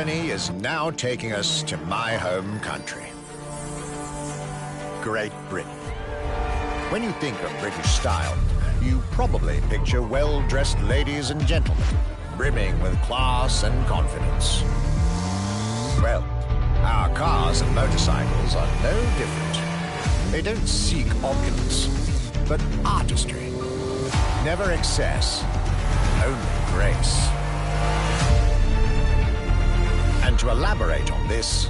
journey is now taking us to my home country, Great Britain. When you think of British style, you probably picture well-dressed ladies and gentlemen, brimming with class and confidence. Well, our cars and motorcycles are no different. They don't seek opulence, but artistry. Never excess, only grace. And to elaborate on this,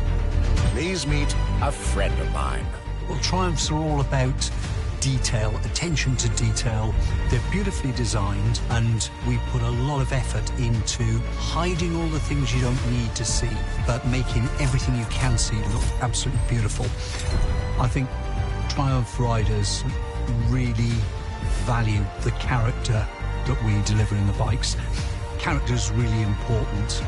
please meet a friend of mine. Well, Triumphs are all about detail, attention to detail. They're beautifully designed, and we put a lot of effort into hiding all the things you don't need to see, but making everything you can see look absolutely beautiful. I think Triumph riders really value the character that we deliver in the bikes. Character is really important.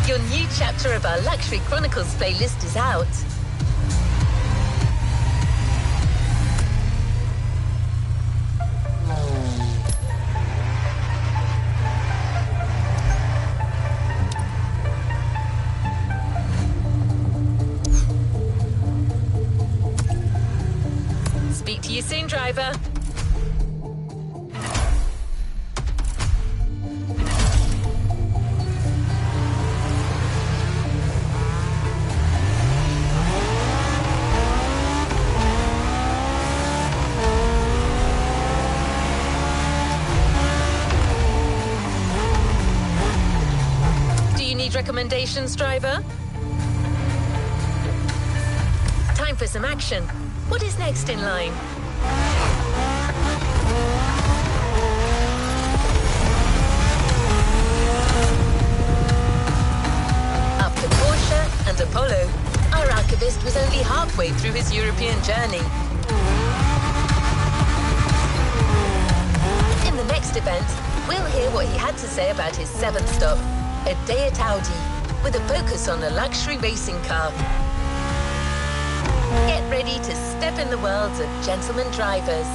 Your new chapter of our Luxury Chronicles playlist is out. Speak to you soon, driver. Recommendations, driver? Time for some action. What is next in line? After Porsche and Apollo, our archivist was only halfway through his European journey. In the next event, we'll hear what he had to say about his 7th stop, a day at Audi, with a focus on a luxury racing car. Get ready to step in the world of gentlemen drivers.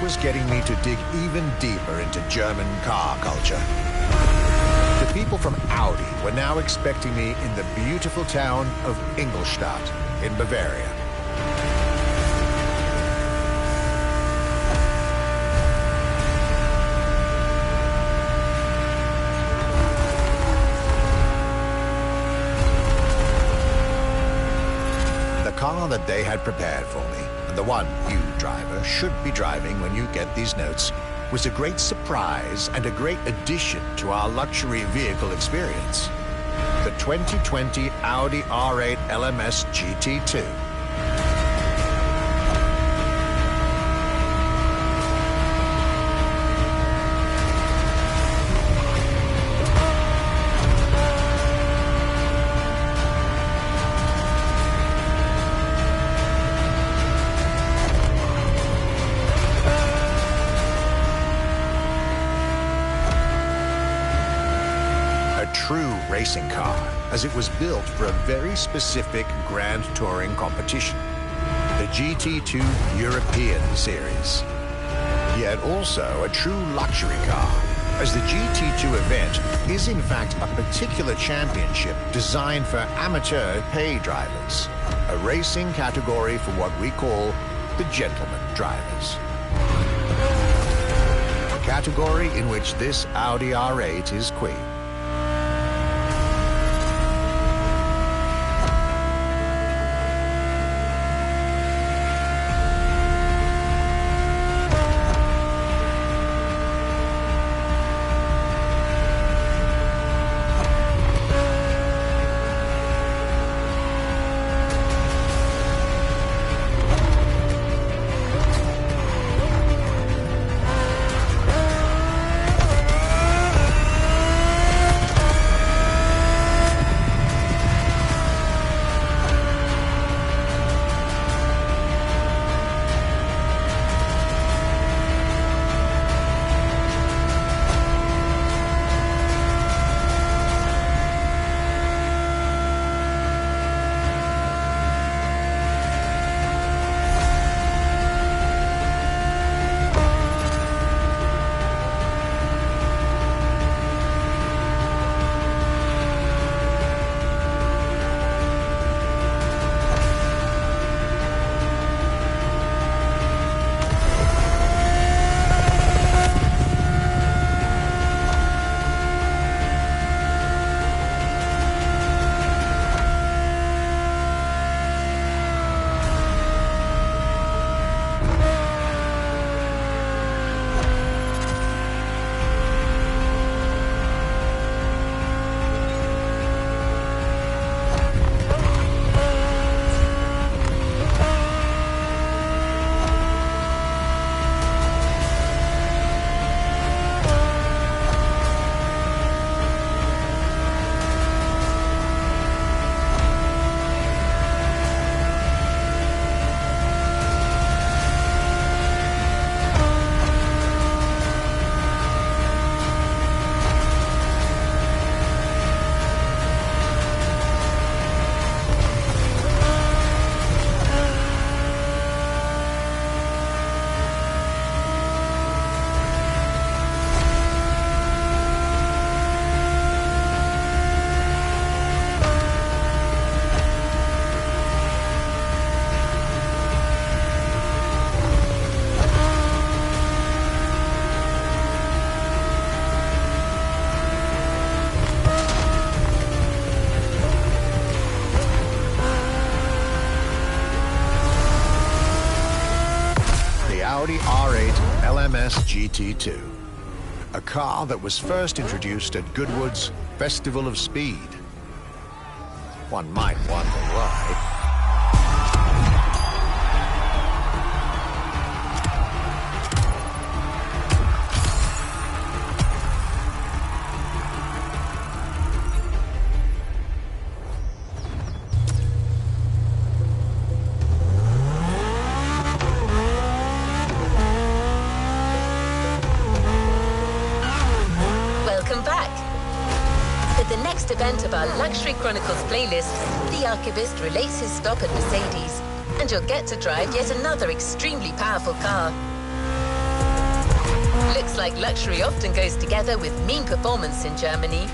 was getting me to dig even deeper into German car culture. The people from Audi were now expecting me in the beautiful town of Ingolstadt in Bavaria. The car that they had prepared for me, and the one you, driver, should be driving when you get these notes, was a great surprise and a great addition to our luxury vehicle experience. The 2020 Audi R8 LMS GT2. True racing car, as it was built for a very specific Grand Touring competition, the GT2 European Series. Yet also a true luxury car, as the GT2 event is in fact a particular championship designed for amateur pay drivers, a racing category for what we call the gentleman drivers. A category in which this Audi R8 is queen. Audi R8 LMS GT2, a car that was first introduced at Goodwood's Festival of Speed. One might wonder why. Event of our Luxury Chronicles playlist, the Archivist relays his stop at Mercedes, and you'll get to drive yet another extremely powerful car. Looks like luxury often goes together with mean performance in Germany.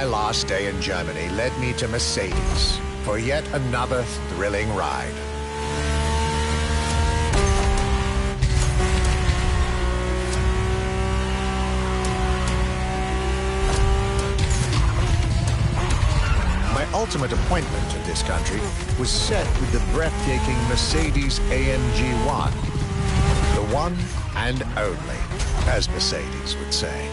Last day in Germany led me to Mercedes for yet another thrilling ride. My ultimate appointment in this country was set with the breathtaking Mercedes AMG 1. The one and only, as Mercedes would say.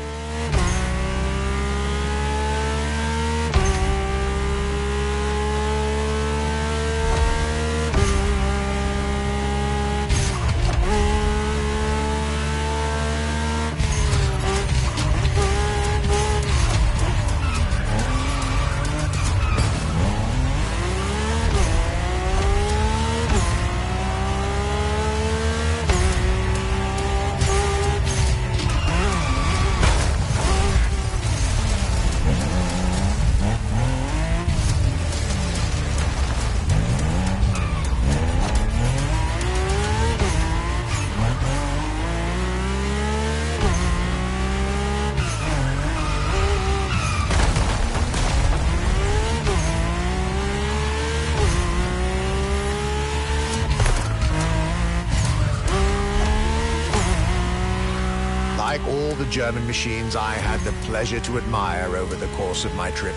Like all the German machines I had the pleasure to admire over the course of my trip,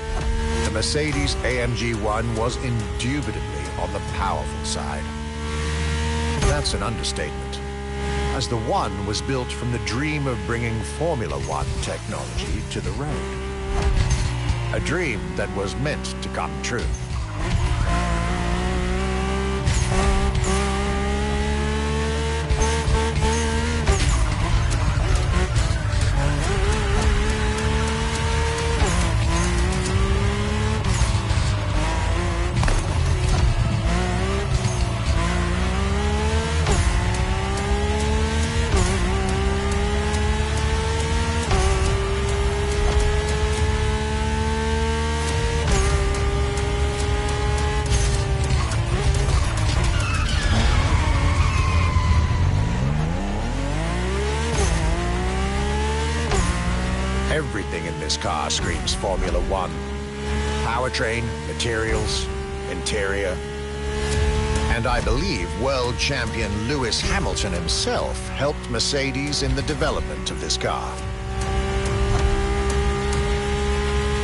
the Mercedes AMG 1 was indubitably on the powerful side. That's an understatement, as the One was built from the dream of bringing Formula One technology to the road. A dream that was meant to come true. Everything in this car screams Formula One. Powertrain, materials, interior. And I believe world champion Lewis Hamilton himself helped Mercedes in the development of this car.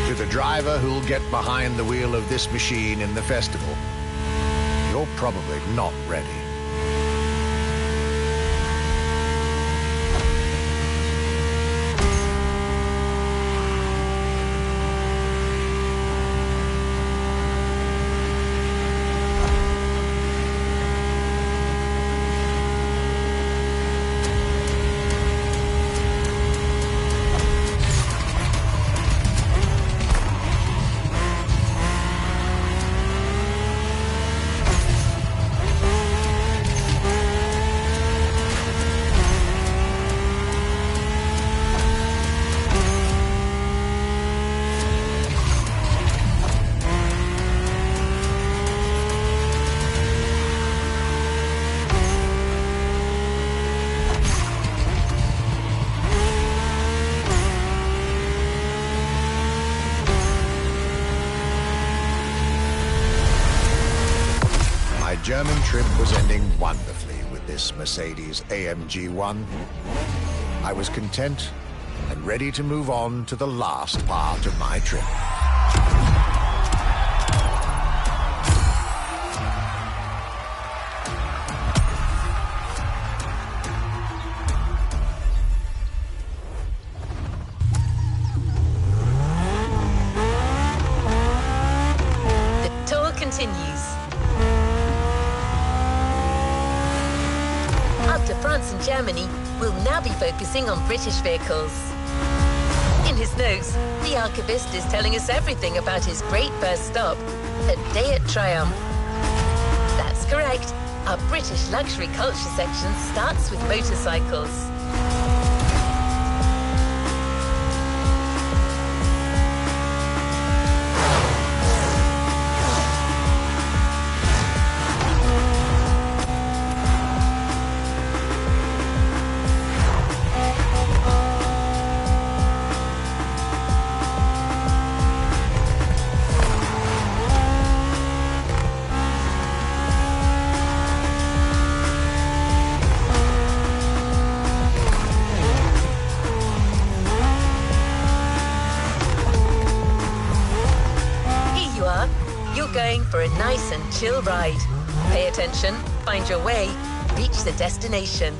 To the driver who'll get behind the wheel of this machine in the festival, you're probably not ready. German trip was ending wonderfully with this Mercedes AMG 1. I was content and ready to move on to the last part of my trip. After France and Germany, we'll now be focusing on British vehicles. In his notes, the archivist is telling us everything about his great first stop, a day at Triumph. That's correct. Our British luxury culture section starts with motorcycles. Going for a nice and chill ride. Pay attention, find your way, reach the destination.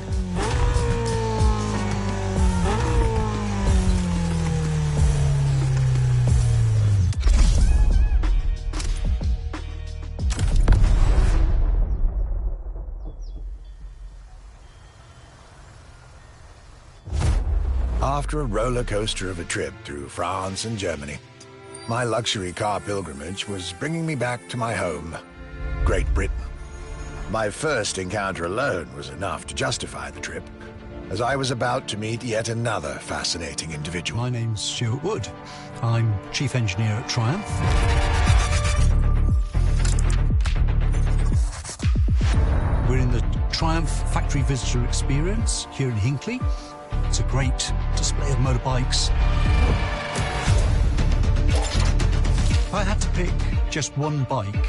After a roller coaster of a trip through France and Germany, my luxury car pilgrimage was bringing me back to my home, Great Britain. My first encounter alone was enough to justify the trip, as I was about to meet yet another fascinating individual. My name's Stuart Wood. I'm Chief Engineer at Triumph. We're in the Triumph Factory Visitor Experience here in Hinckley. It's a great display of motorbikes. If I had to pick just one bike,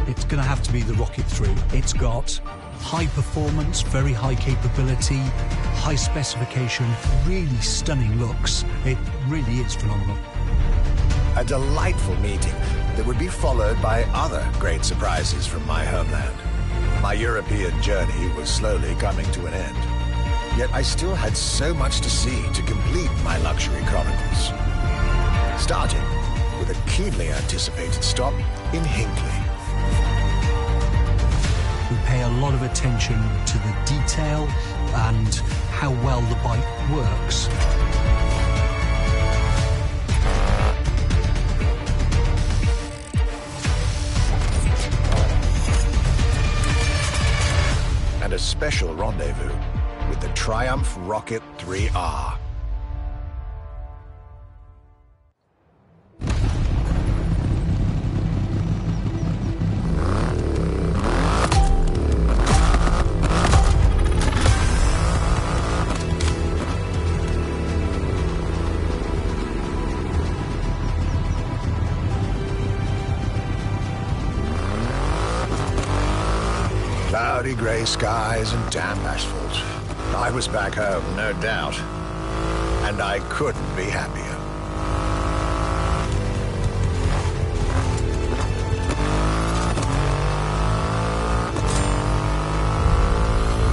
it's going to have to be the Rocket 3. It's got high performance, very high capability, high specification, really stunning looks. It really is phenomenal. A delightful meeting that would be followed by other great surprises from my homeland. My European journey was slowly coming to an end. Yet I still had so much to see to complete my luxury chronicles. Starting with a keenly anticipated stop in Hinckley. We pay a lot of attention to the detail and how well the bike works. And a special rendezvous with the Triumph Rocket 3R. Cloudy grey skies and damp asphalt. I was back home, no doubt. And I couldn't be happier.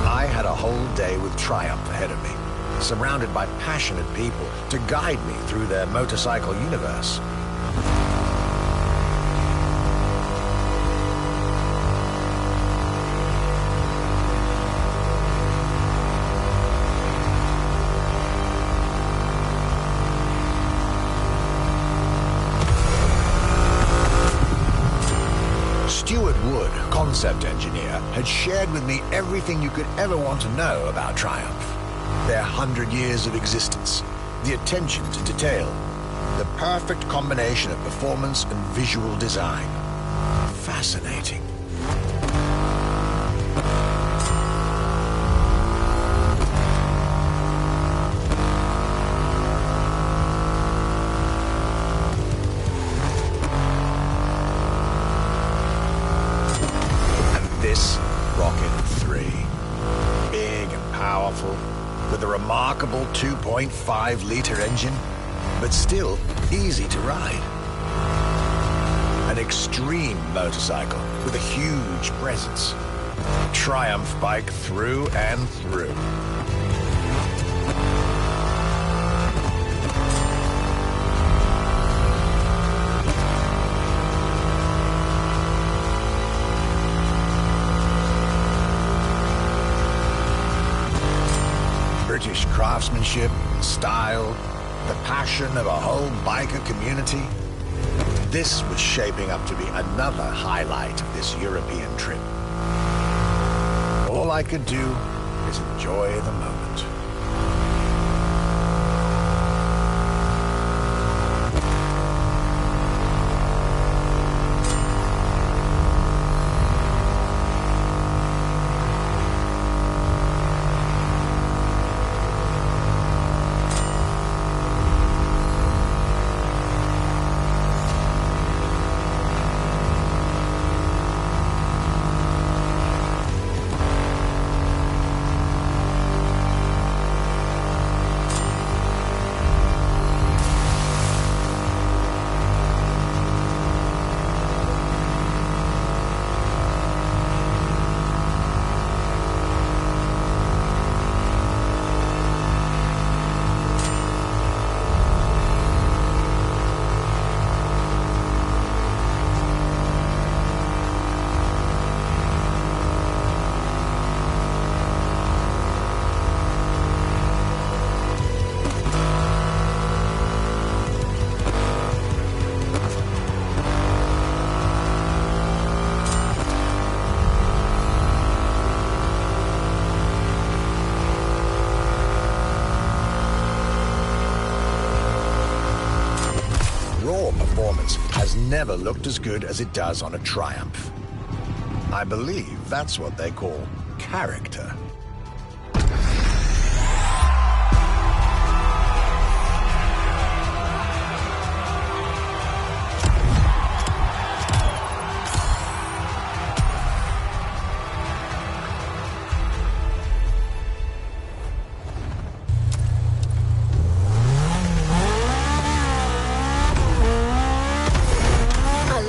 I had a whole day with Triumph ahead of me, surrounded by passionate people to guide me through their motorcycle universe. Stuart Wood, concept engineer, had shared with me everything you could ever want to know about Triumph. Their 100 years of existence, the attention to detail, the perfect combination of performance and visual design. Fascinating. this Rocket 3. Big and powerful, with a remarkable 2.5-litre engine, but still easy to ride. An extreme motorcycle with a huge presence. Triumph bike through and through. British craftsmanship, style, the passion of a whole biker community. This was shaping up to be another highlight of this European trip. All I could do is enjoy the moment. Performance has never looked as good as it does on a Triumph. I believe that's what they call character.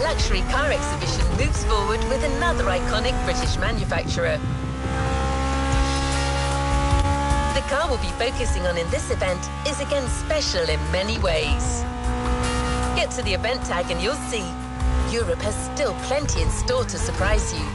Luxury car exhibition moves forward with another iconic British manufacturer. The car we'll be focusing on in this event is again special in many ways. Get to the event tag and you'll see Europe has still plenty in store to surprise you.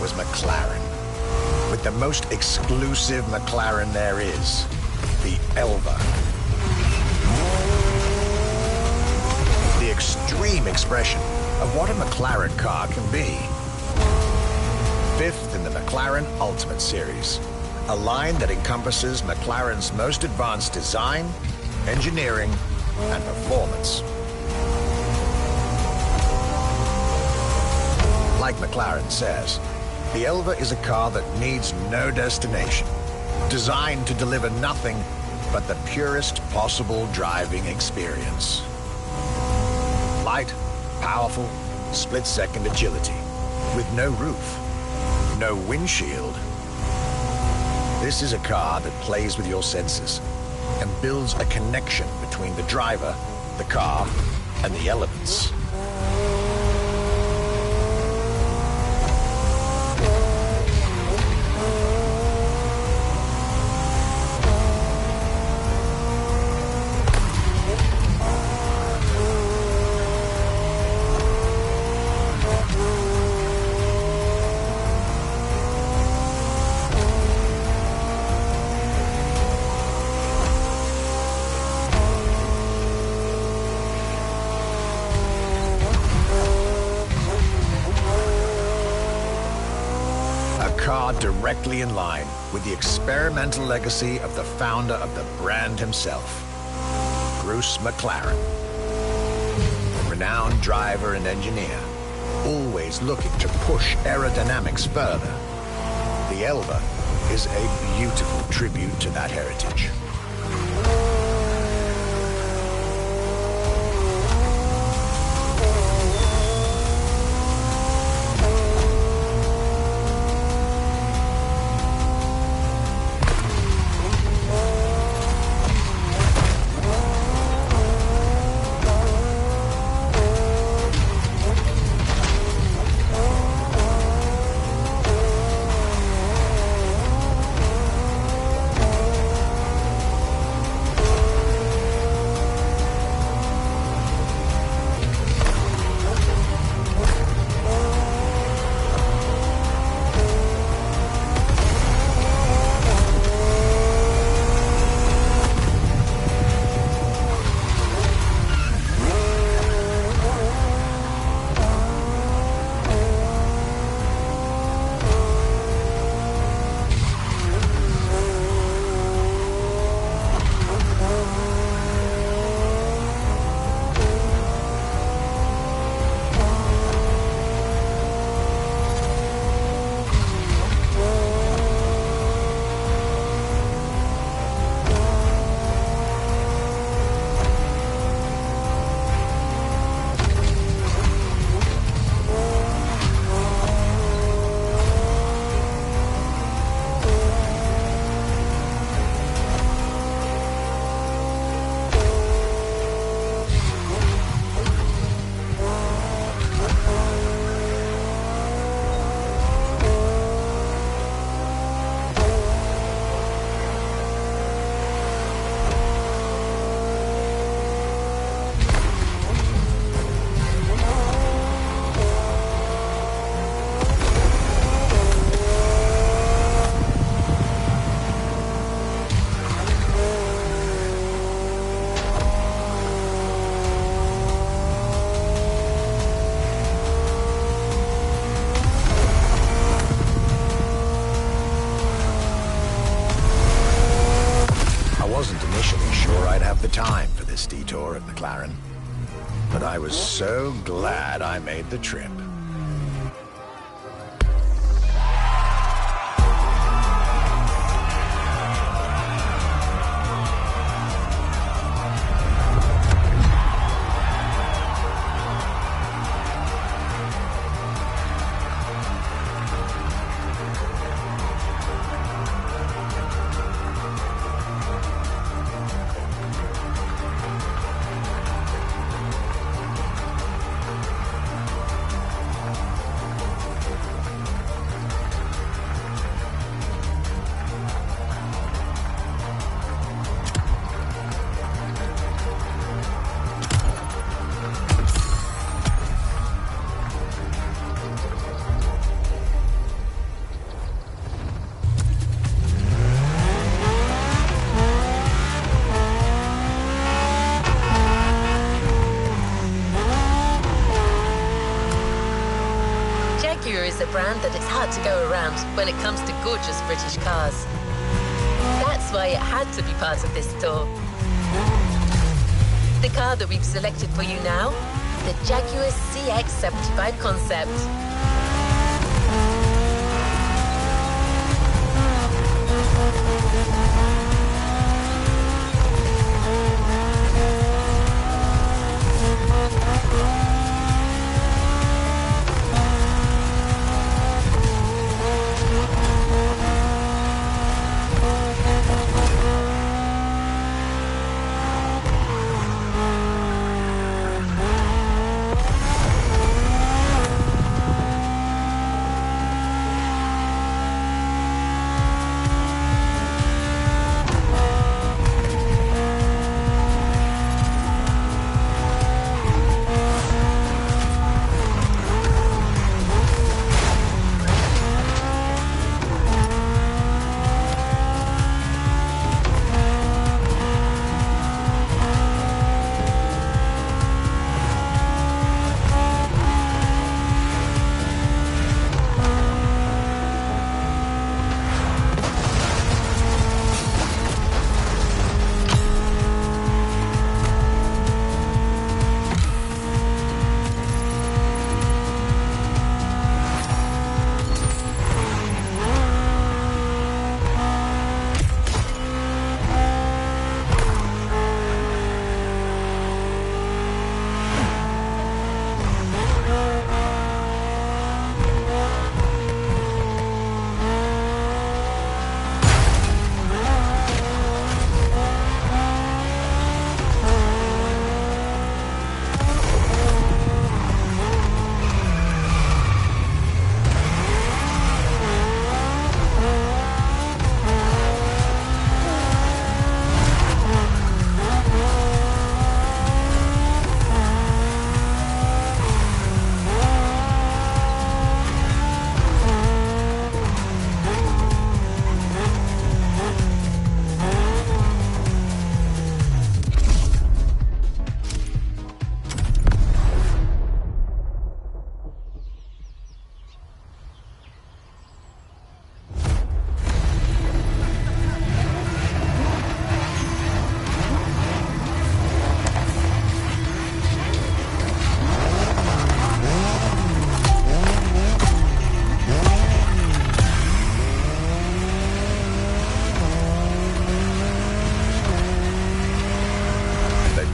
was McLaren, with the most exclusive McLaren there is, the Elva. The extreme expression of what a McLaren car can be. Fifth in the McLaren Ultimate Series, a line that encompasses McLaren's most advanced design, engineering, and performance. Like McLaren says, the Elva is a car that needs no destination, designed to deliver nothing but the purest possible driving experience. Light, powerful, split-second agility, with no roof, no windshield. This is a car that plays with your senses and builds a connection between the driver, the car, and the elements. Directly in line with the experimental legacy of the founder of the brand himself, Bruce McLaren. A renowned driver and engineer, always looking to push aerodynamics further. The Elva is a beautiful tribute to that heritage. Time for this detour at McLaren, but I was so glad I made the trip. that it's hard to go around when it comes to gorgeous British cars. That's why it had to be part of this tour. The car that we've selected for you now, the Jaguar CX-75 Concept.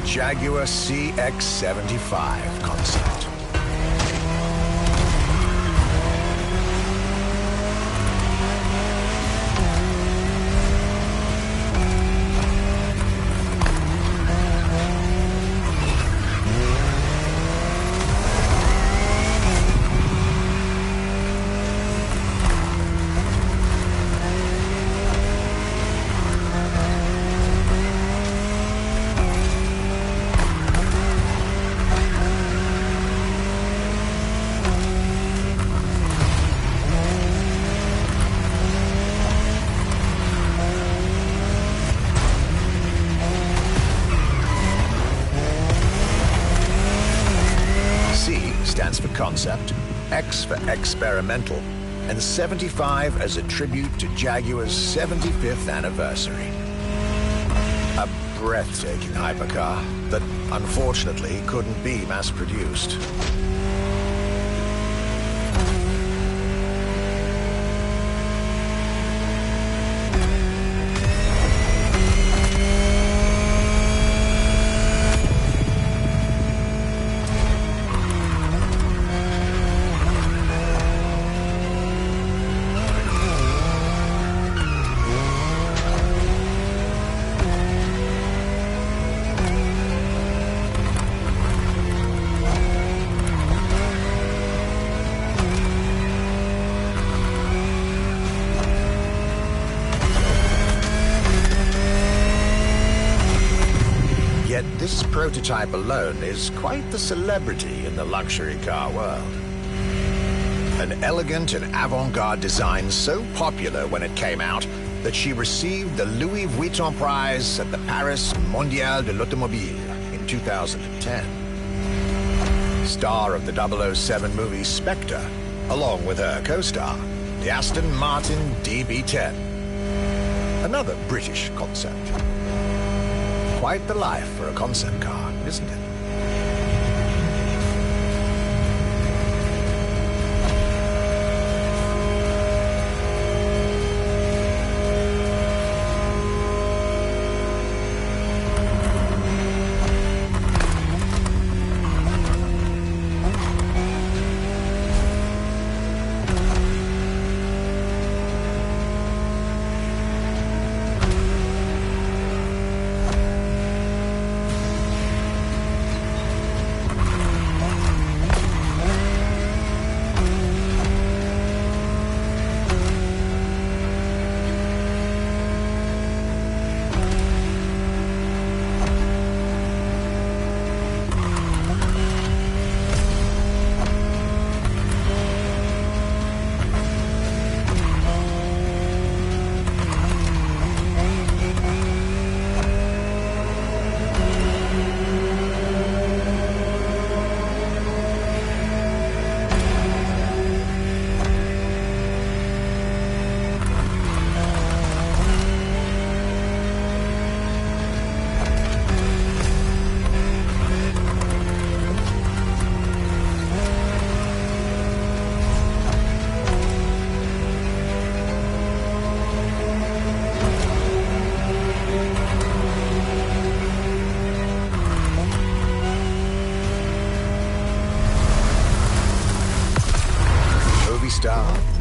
Jaguar CX-75 Concept. Stands for concept, X for experimental, and 75 as a tribute to Jaguar's 75th anniversary. A breathtaking hypercar that unfortunately couldn't be mass-produced. Yet this prototype alone is quite the celebrity in the luxury car world. An elegant and avant-garde design so popular when it came out that she received the Louis Vuitton prize at the Paris Mondial de l'Automobile in 2010. Star of the 007 movie Spectre, along with her co-star, the Aston Martin DB10. Another British concept. Quite the life for a concept car, isn't it?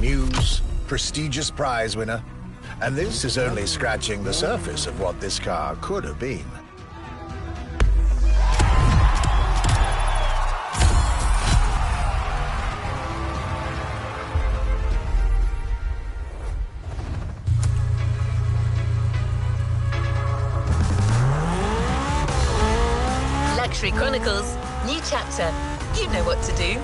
Muse, prestigious prize winner. And this is only scratching the surface of what this car could have been. Luxury Chronicles, new chapter. You know what to do.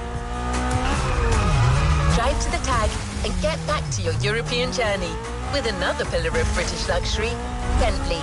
Drive to the tag and get back to your European journey with another pillar of British luxury, Bentley.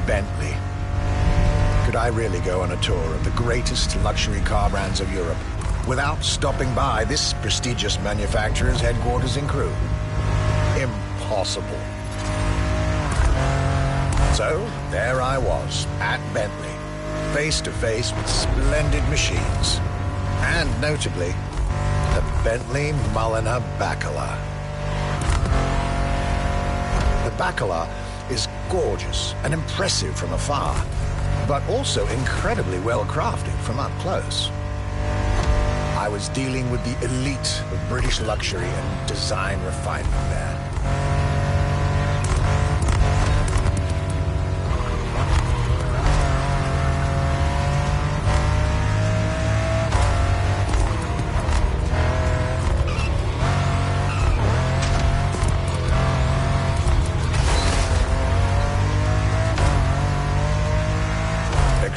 Bentley. Could I really go on a tour of the greatest luxury car brands of Europe without stopping by this prestigious manufacturer's headquarters in Crewe? Impossible. So, there I was, at Bentley, face to face with splendid machines. And notably, the Bentley Mulliner Bacala. The Bacala is gorgeous and impressive from afar, but also incredibly well crafted from up close. I was dealing with the elite of British luxury and design refinement there.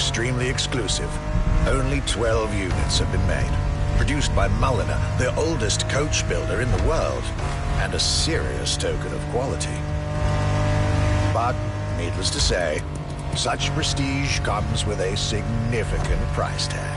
extremely exclusive. Only 12 units have been made. Produced by Mulliner, the oldest coach builder in the world, and a serious token of quality. But, needless to say, such prestige comes with a significant price tag.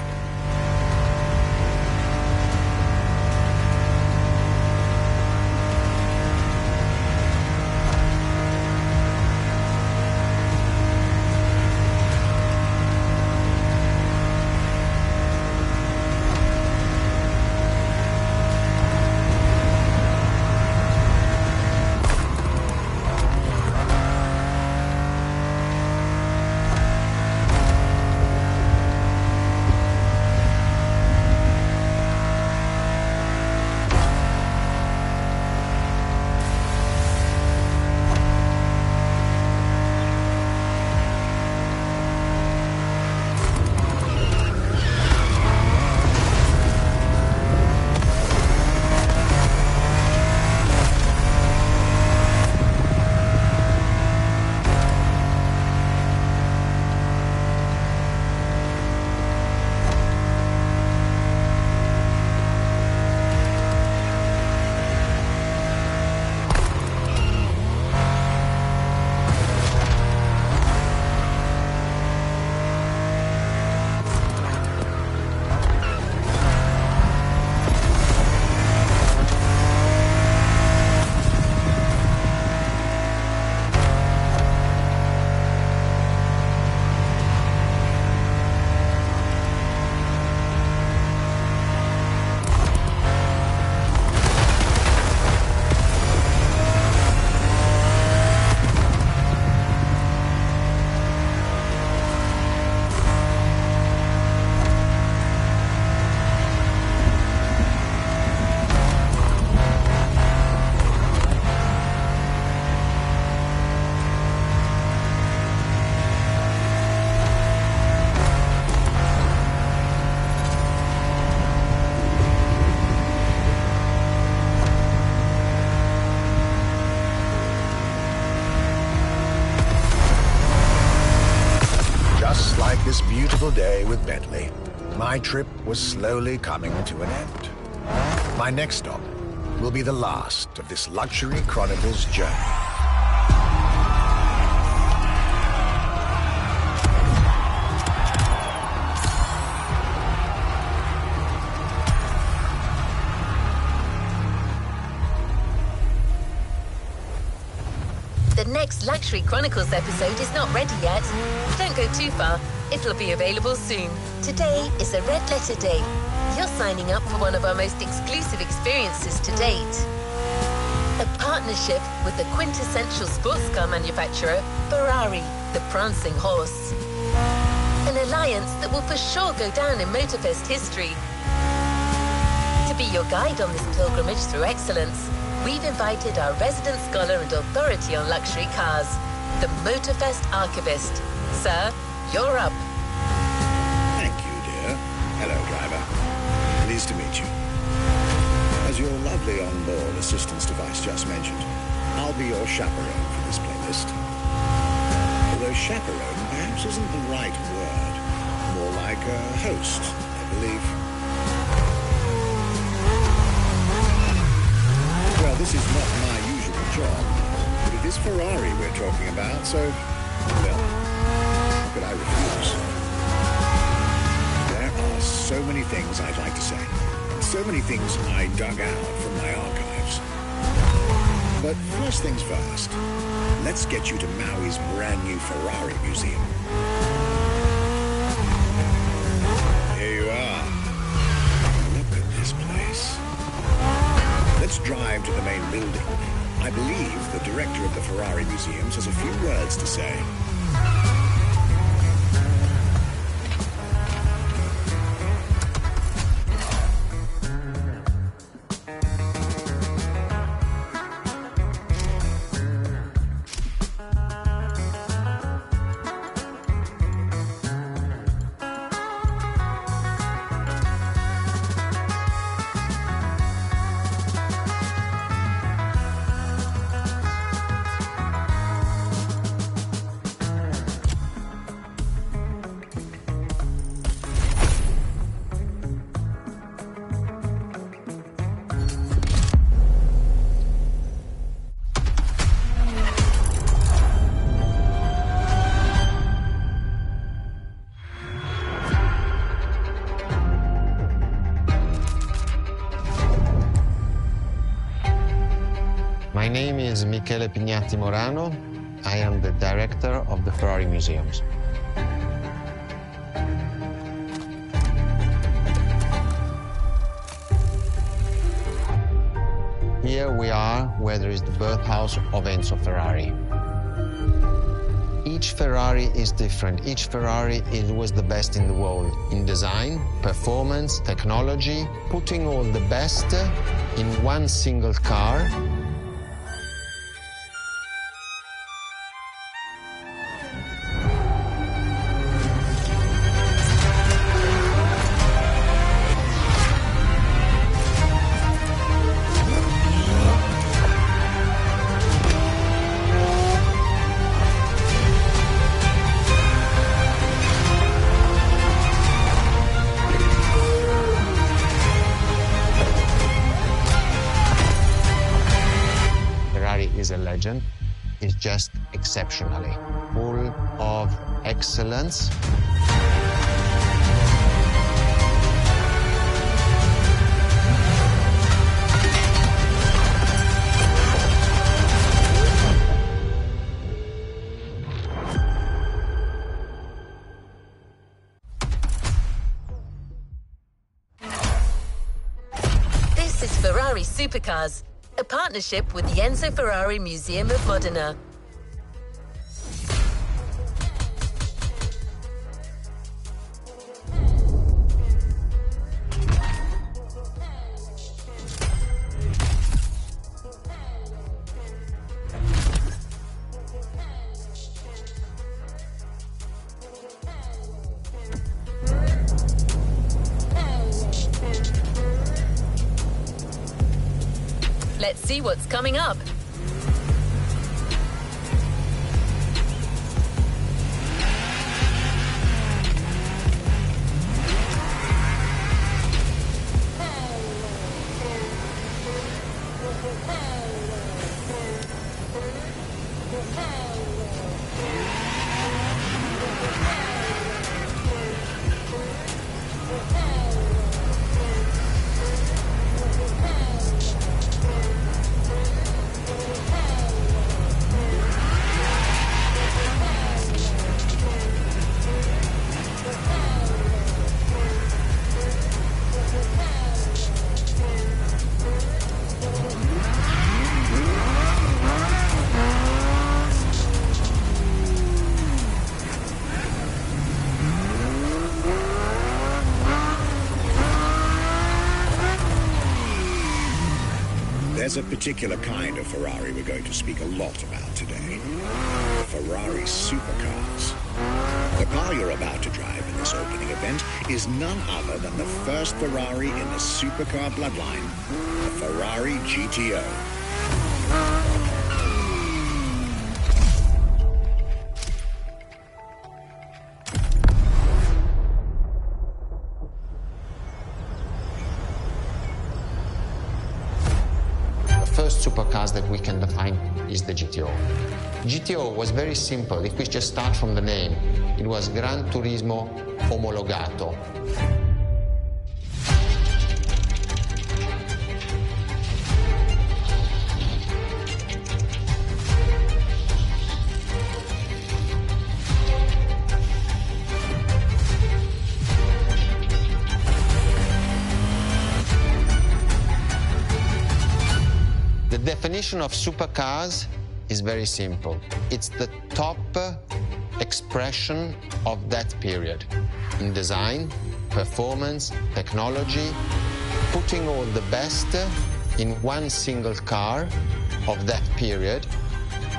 This beautiful day with Bentley, my trip was slowly coming to an end. My next stop will be the last of this Luxury Chronicles journey. The next Luxury Chronicles episode is not ready yet. Don't go too far. It'll be available soon. Today is a red letter day. You're signing up for one of our most exclusive experiences to date. A partnership with the quintessential sports car manufacturer, Ferrari, the prancing horse. An alliance that will for sure go down in Motorfest history. To be your guide on this pilgrimage through excellence, we've invited our resident scholar and authority on luxury cars, the Motorfest archivist. Sir, you're up. Thank you, dear. Hello, driver. Pleased to meet you. As your lovely on-board assistance device just mentioned, I'll be your chaperone for this playlist. Although chaperone perhaps isn't the right word. More like a host, I believe. Well, this is not my usual job, but it is Ferrari we're talking about, so, well, but I refuse. There are so many things I'd like to say. So many things I dug out from my archives. But first things first, let's get you to Maui's brand new Ferrari museum. Here you are. Look at this place. Let's drive to the main building. I believe the director of the Ferrari Museums has a few words to say. is Michele Pignatti Morano. I am the director of the Ferrari Museums. Here we are where there is the birthhouse of Enzo Ferrari. Each Ferrari is different. Each Ferrari was the best in the world in design, performance, technology, putting all the best in one single car. Is a legend, is just exceptionally full of excellence. This is Ferrari Supercars, a partnership with the Enzo Ferrari Museum of Modena. Let's see what's coming up. There's a particular kind of Ferrari we're going to speak a lot about today. Ferrari supercars. The car you're about to drive in this opening event is none other than the first Ferrari in the supercar bloodline, the Ferrari GTO. First supercars that we can define is the GTO. GTO was very simple. If we just start from the name, it was Gran Turismo Omologato. The definition of supercars is very simple. It's the top expression of that period in design, performance, technology, putting all the best in one single car of that period.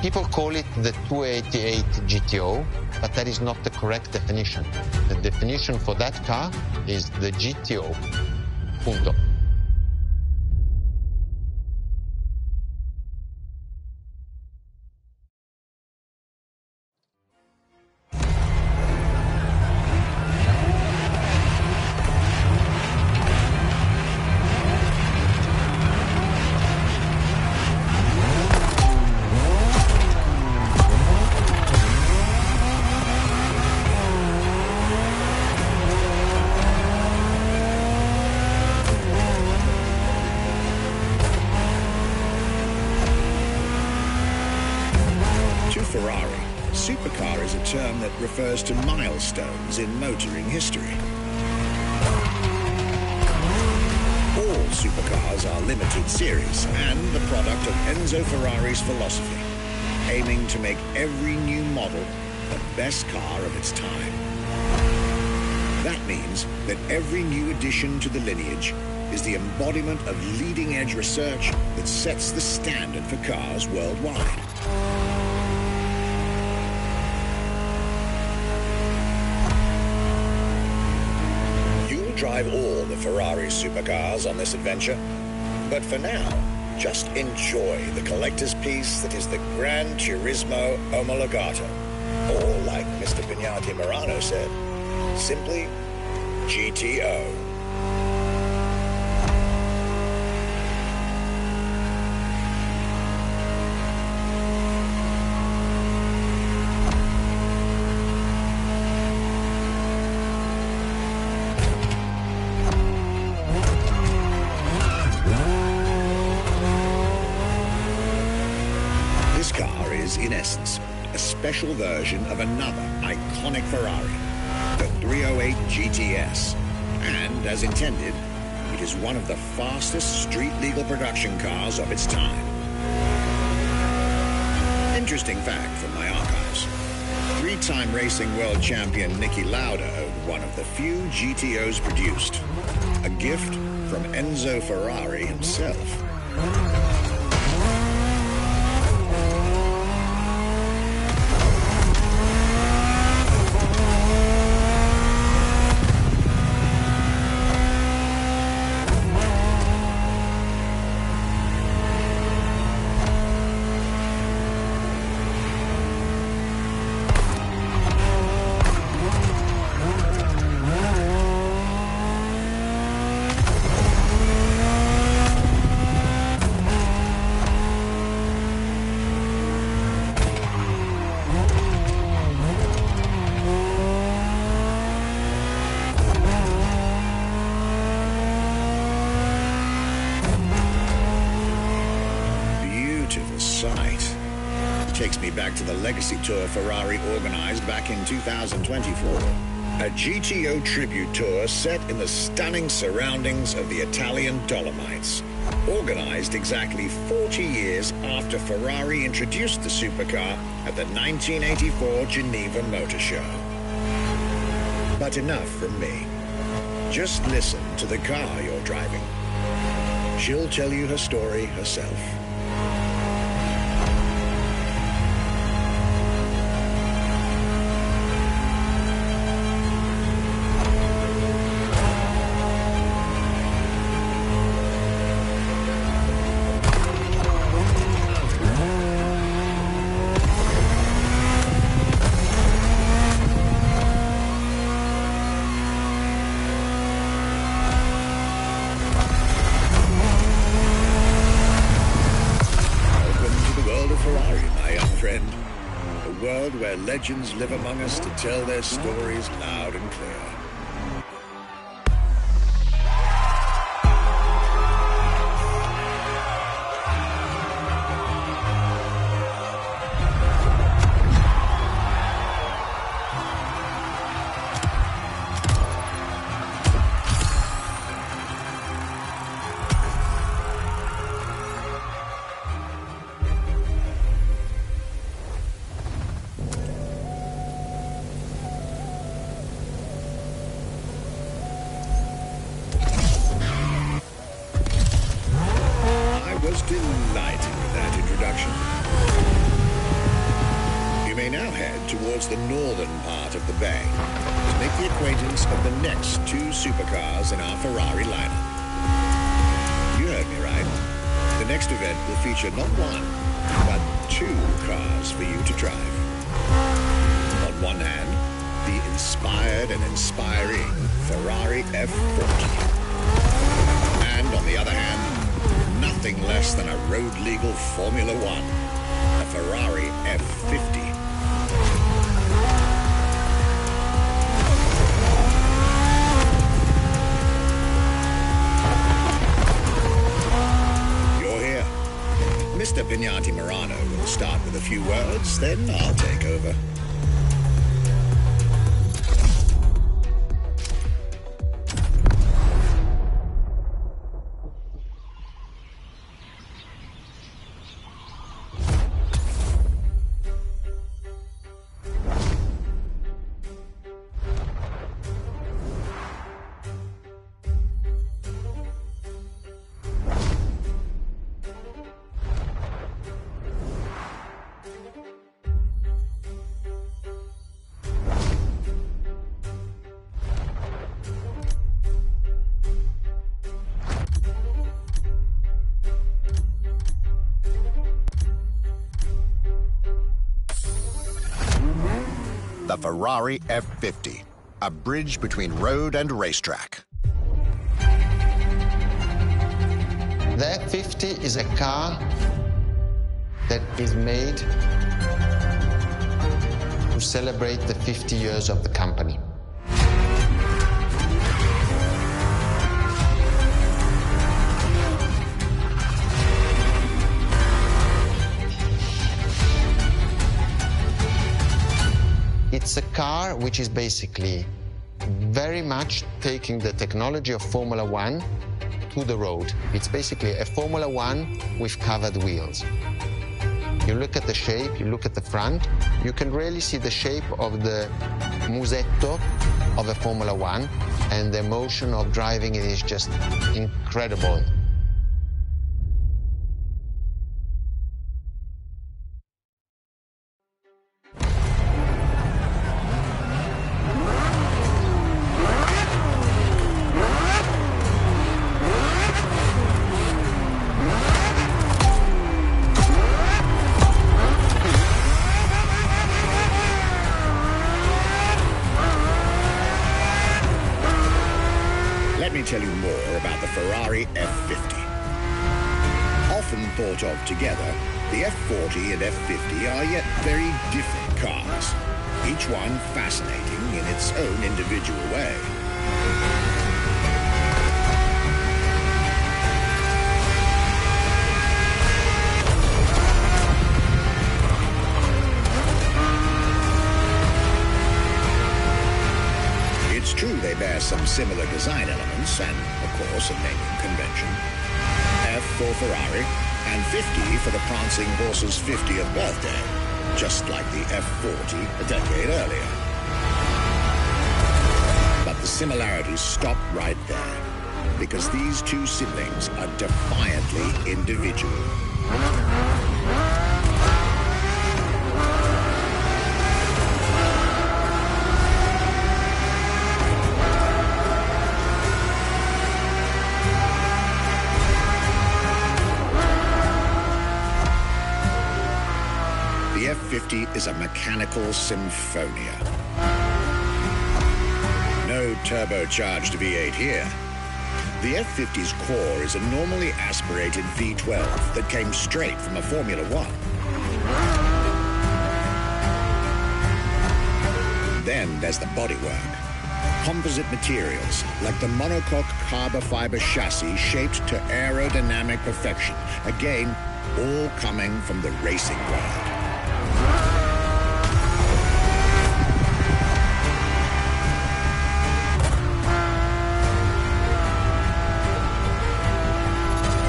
People call it the 288 GTO, but that is not the correct definition. The definition for that car is the GTO. Punto. is a term that refers to milestones in motoring history. All supercars are limited series and the product of Enzo Ferrari's philosophy, aiming to make every new model the best car of its time. That means that every new addition to the lineage is the embodiment of leading-edge research that sets the standard for cars worldwide. You'll drive all the Ferrari supercars on this adventure, but for now, just enjoy the collector's piece that is the Gran Turismo Omologato, or like Mr. Pignati Morano said, simply GTO. This car is, in essence, a special version of another iconic Ferrari, the 308 GTS, and as intended, it is one of the fastest street-legal production cars of its time. Interesting fact from my archives. Three-time racing world champion Niki Lauda owned one of the few GTOs produced, a gift from Enzo Ferrari himself. Takes me back to the Legacy Tour Ferrari organized back in 2024. A GTO tribute tour set in the stunning surroundings of the Italian Dolomites. Organized exactly 40 years after Ferrari introduced the supercar at the 1984 Geneva Motor Show. But enough from me. Just listen to the car you're driving. She'll tell you her story herself. Where legends live among us to tell their stories loud and clear. Delighted with that introduction. You may now head towards the northern part of the bay to make the acquaintance of the next two supercars in our Ferrari lineup. You heard me right. The next event will feature not one, but two cars for you to drive. On one hand, the inspired and inspiring Ferrari F40. And on the other hand, nothing less than a road-legal Formula One, a Ferrari F50. You're here. Mr. Pignati Morano will start with a few words, then I'll take over. the Ferrari F50, a bridge between road and racetrack. The F50 is a car that is made to celebrate the 50 years of the company. It's a car which is basically very much taking the technology of Formula One to the road. It's basically a Formula One with covered wheels. You look at the shape, you look at the front, you can really see the shape of the musetto of a Formula One, and the emotion of driving it is just incredible. Let me tell you more about the Ferrari F50. Often thought of together, the F40 and F50 are yet very different cars, each one fascinating in its own individual way. It's true they bear some similar design elements and, of course, a naming convention. F for Ferrari and 50 for the prancing horse's 50th birthday, just like the F40 a decade earlier. But the similarities stop right there, because these two siblings are defiantly individual. The F50 is a mechanical symphonia. No turbocharged V8 here. The F50's core is a normally aspirated V12 that came straight from a Formula One. Then there's the bodywork. Composite materials, like the monocoque carbon fiber chassis shaped to aerodynamic perfection. Again, all coming from the racing world.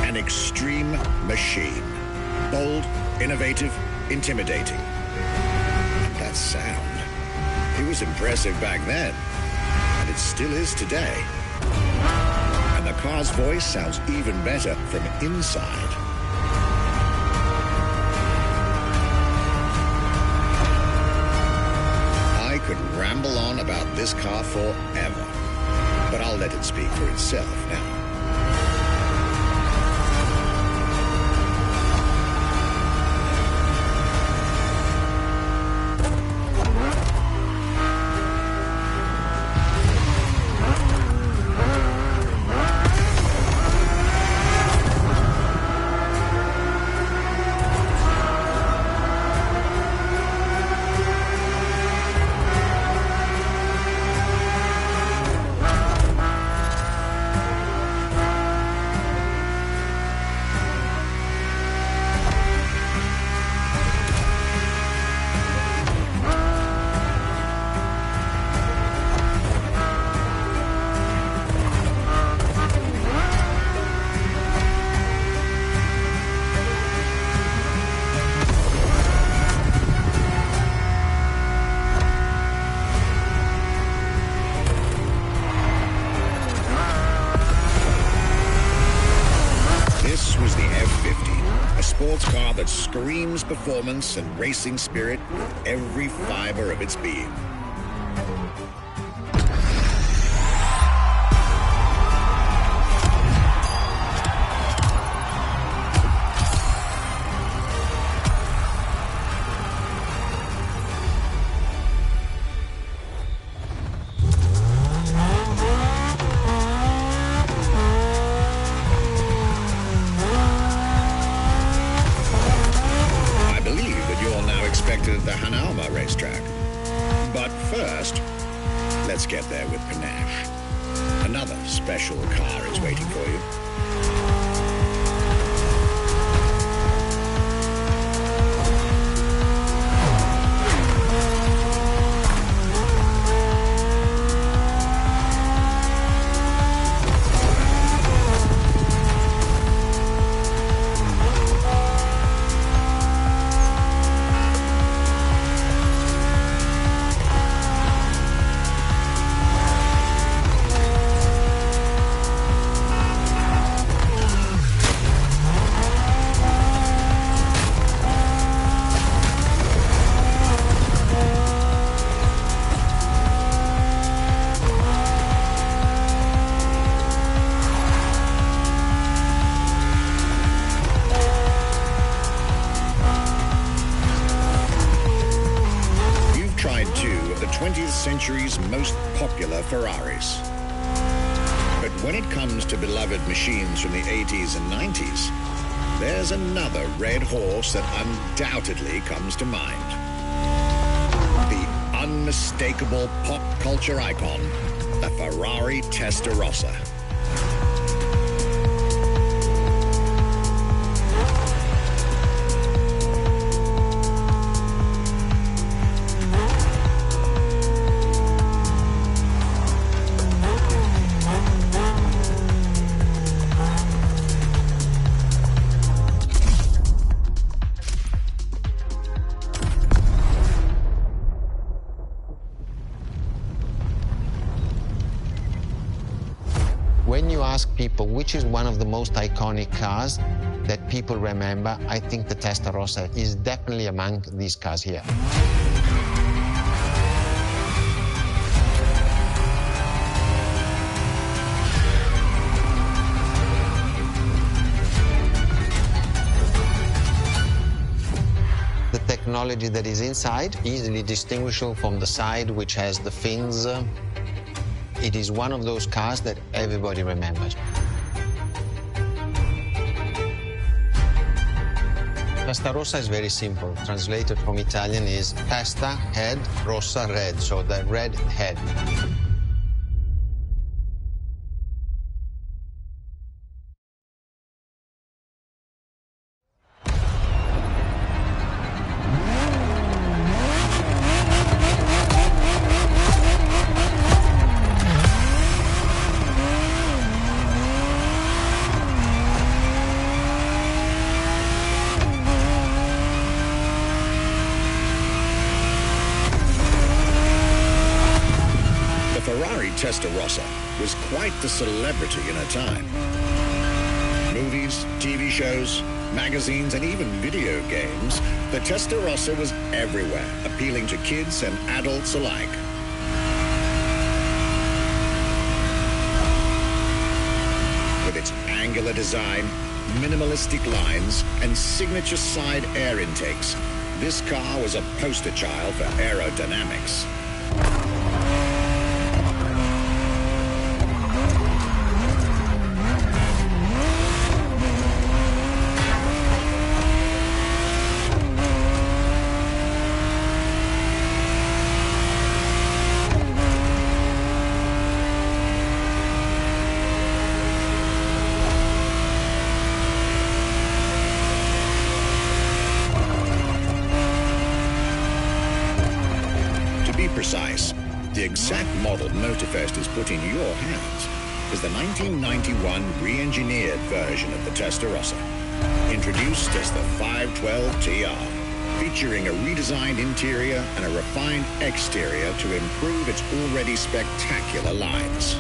An extreme machine. Bold, innovative, intimidating. And that sound. It was impressive back then, and it still is today. And the car's voice sounds even better from inside. I could ramble on about this car forever, but I'll let it speak for itself now. Sports car that screams performance and racing spirit with every fiber of its being. first, let's get there with panache. Another special car is waiting for you. Century's most popular Ferraris. But when it comes to beloved machines from the 80s and 90s, there's another red horse that undoubtedly comes to mind. The unmistakable pop culture icon, the Ferrari Testarossa. When you ask people which is one of the most iconic cars that people remember, I think the Testarossa is definitely among these cars here. The technology that is inside, easily distinguishable from the side which has the fins. It is one of those cars that everybody remembers. Testarossa is very simple. Translated from Italian is testa, head, rossa, red, so the red head. Testarossa was quite the celebrity in her time. Movies, TV shows, magazines, and even video games, the Testarossa was everywhere, appealing to kids and adults alike. With its angular design, minimalistic lines, and signature side air intakes, this car was a poster child for aerodynamics. Precise, the exact model Motorfest is put in your hands is the 1991 re-engineered version of the Testarossa, introduced as the 512 TR, featuring a redesigned interior and a refined exterior to improve its already spectacular lines.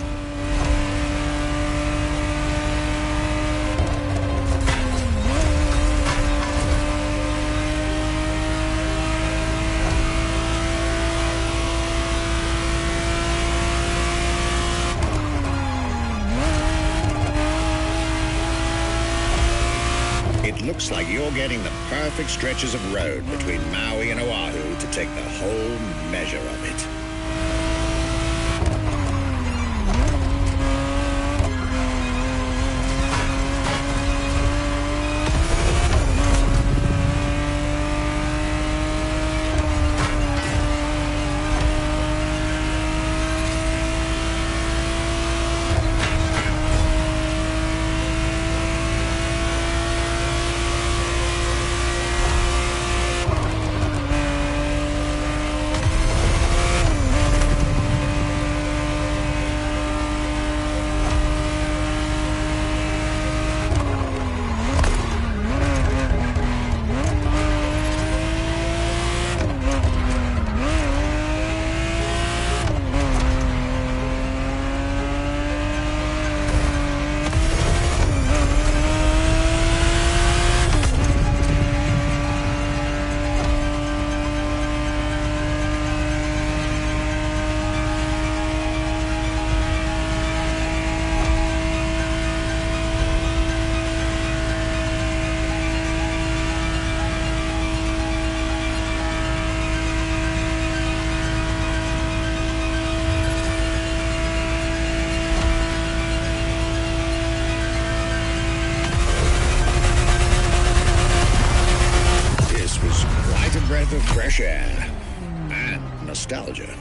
It looks like you're getting the perfect stretches of road between Maui and Oahu to take the whole measure of it. nostalgia.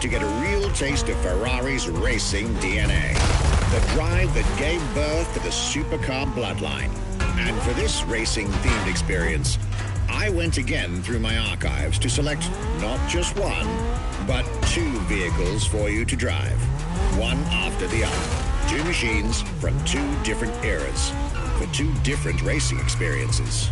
To get a real taste of Ferrari's racing DNA, the drive that gave birth to the supercar bloodline. And for this racing-themed experience, I went again through my archives to select not just one, but two vehicles for you to drive, one after the other. Two machines from two different eras, for two different racing experiences.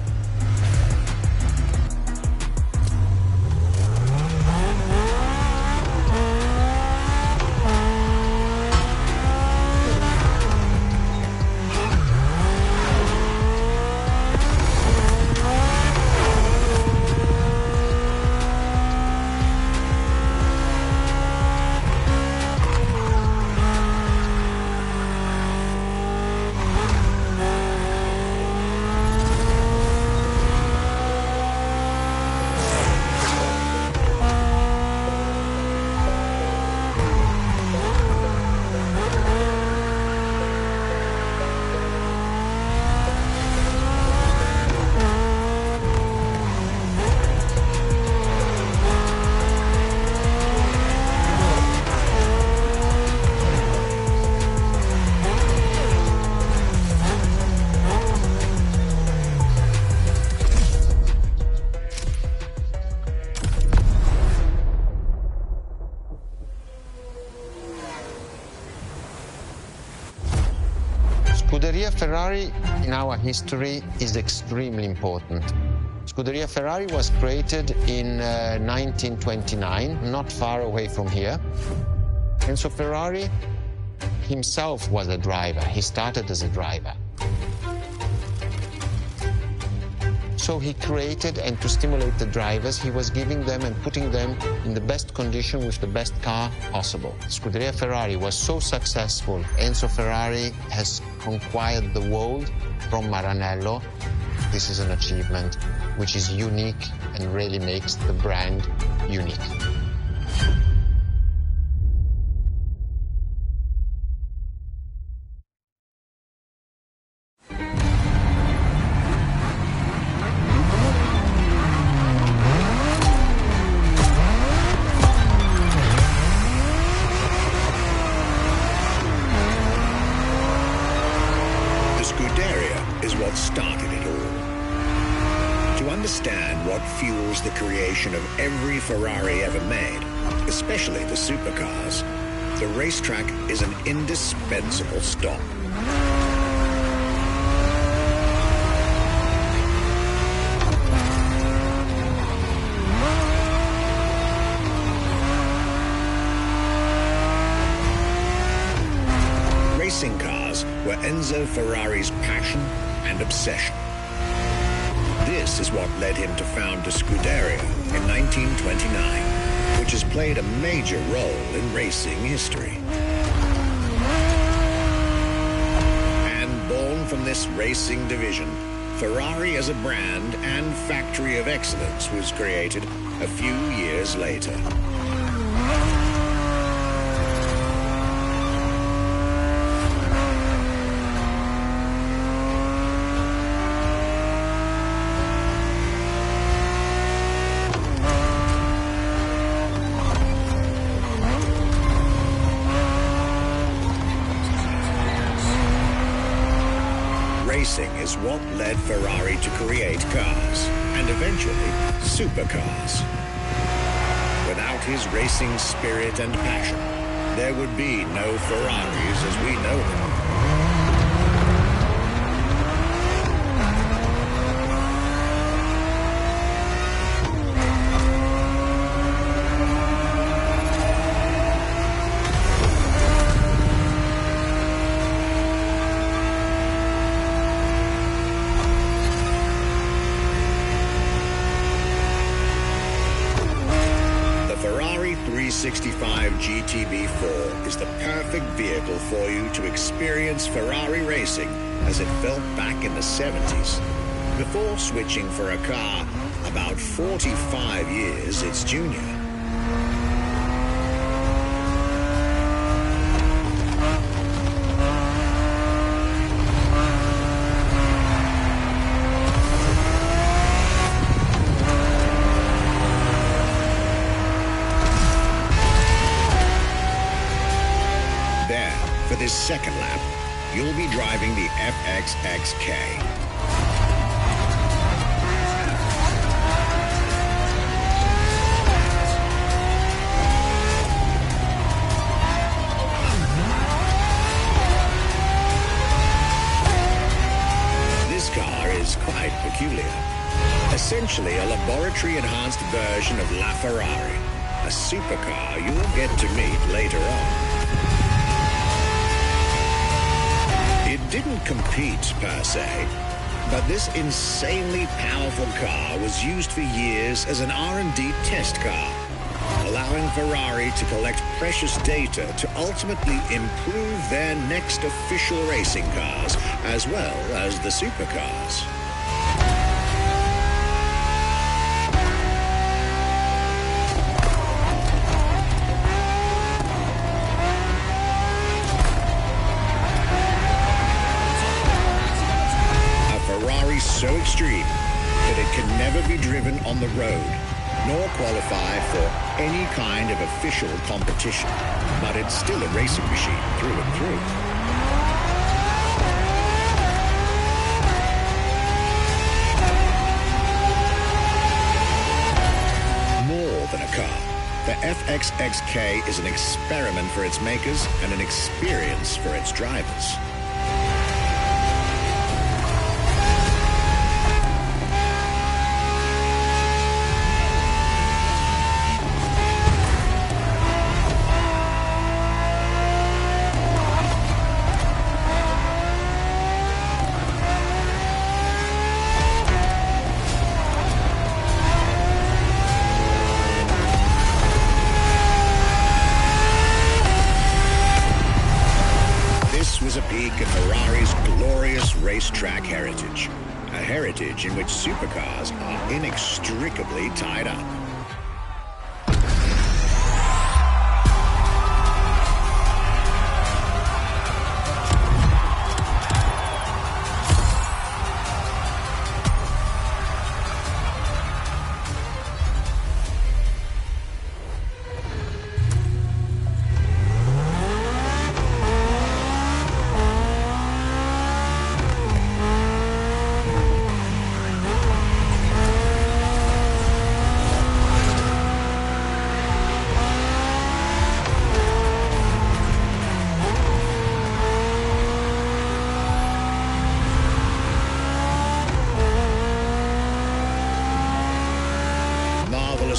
Scuderia Ferrari in our history is extremely important. Scuderia Ferrari was created in 1929, not far away from here. Enzo Ferrari himself was a driver. He started as a driver. So he created, and to stimulate the drivers, he was giving them and putting them in the best condition with the best car possible. Scuderia Ferrari was so successful. Enzo Ferrari has conquered the world from Maranello. This is an achievement which is unique and really makes the brand unique. The creation of every Ferrari ever made, especially the supercars, the racetrack is an indispensable stop. Racing cars were Enzo Ferrari's passion and obsession. This is what led him to found the Scuderia in 1929, which has played a major role in racing history. And born from this racing division, Ferrari as a brand and factory of excellence was created a few years later. racing is what led Ferrari to create cars, and eventually supercars. Without his racing spirit and passion, there would be no Ferraris as we know them. The Ferrari 365 GTB4 is the perfect vehicle for you to experience Ferrari racing as it felt back in the 70s, before switching for a car about 45 years its junior. There, for this second lap, you'll be driving the FXXK. This car is quite peculiar. Essentially a laboratory-enhanced version of La Ferrari, a supercar you'll get to meet later on. It didn't compete per se, but this insanely powerful car was used for years as an R&D test car, allowing Ferrari to collect precious data to ultimately improve their next official racing cars, as well as the supercars. So extreme that it can never be driven on the road, nor qualify for any kind of official competition. But it's still a racing machine through and through. More than a car, the FXXK is an experiment for its makers and an experience for its drivers. Was a peek at Ferrari's glorious racetrack heritage, a heritage in which supercars are inextricably tied up.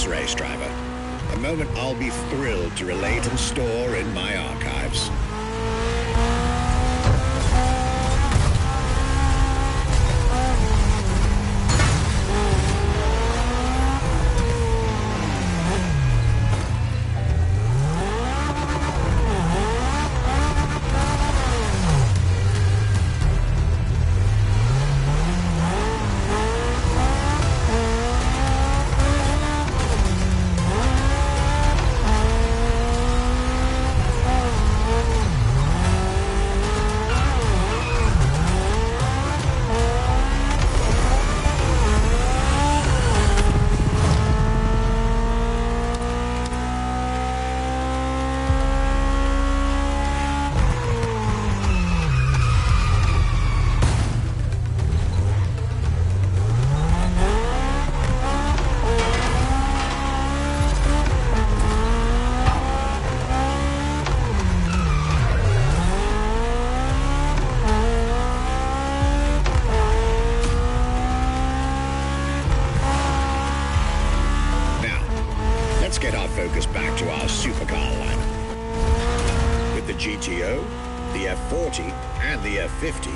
Race driver, a moment I'll be thrilled to relate and store in my archives. GTO, the F40, and the F50,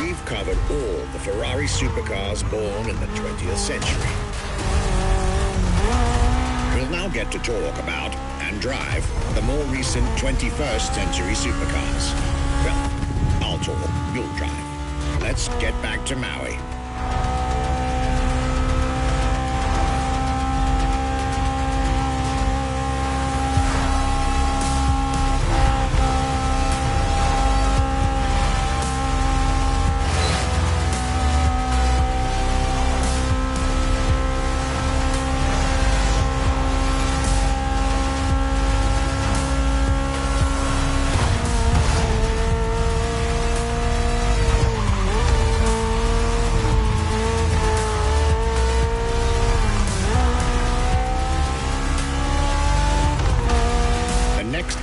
we've covered all the Ferrari supercars born in the 20th century. We'll now get to talk about and drive the more recent 21st century supercars. Well, I'll talk, you'll drive. Let's get back to Maui.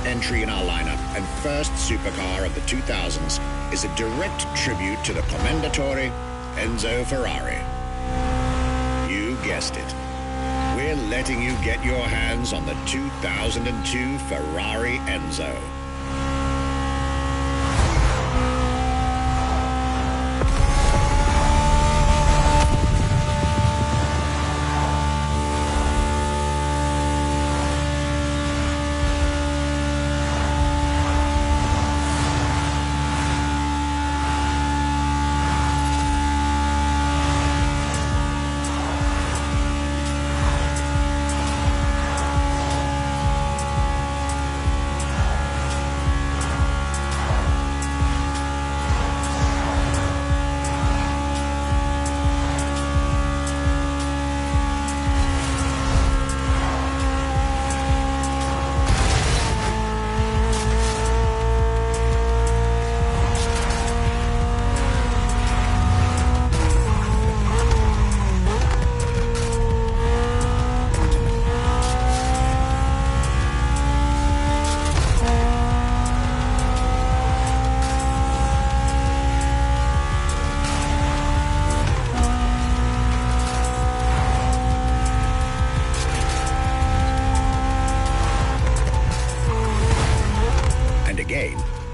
Entry in our lineup and first supercar of the 2000s is a direct tribute to the Commendatore Enzo Ferrari. You guessed it. We're letting you get your hands on the 2002 Ferrari Enzo.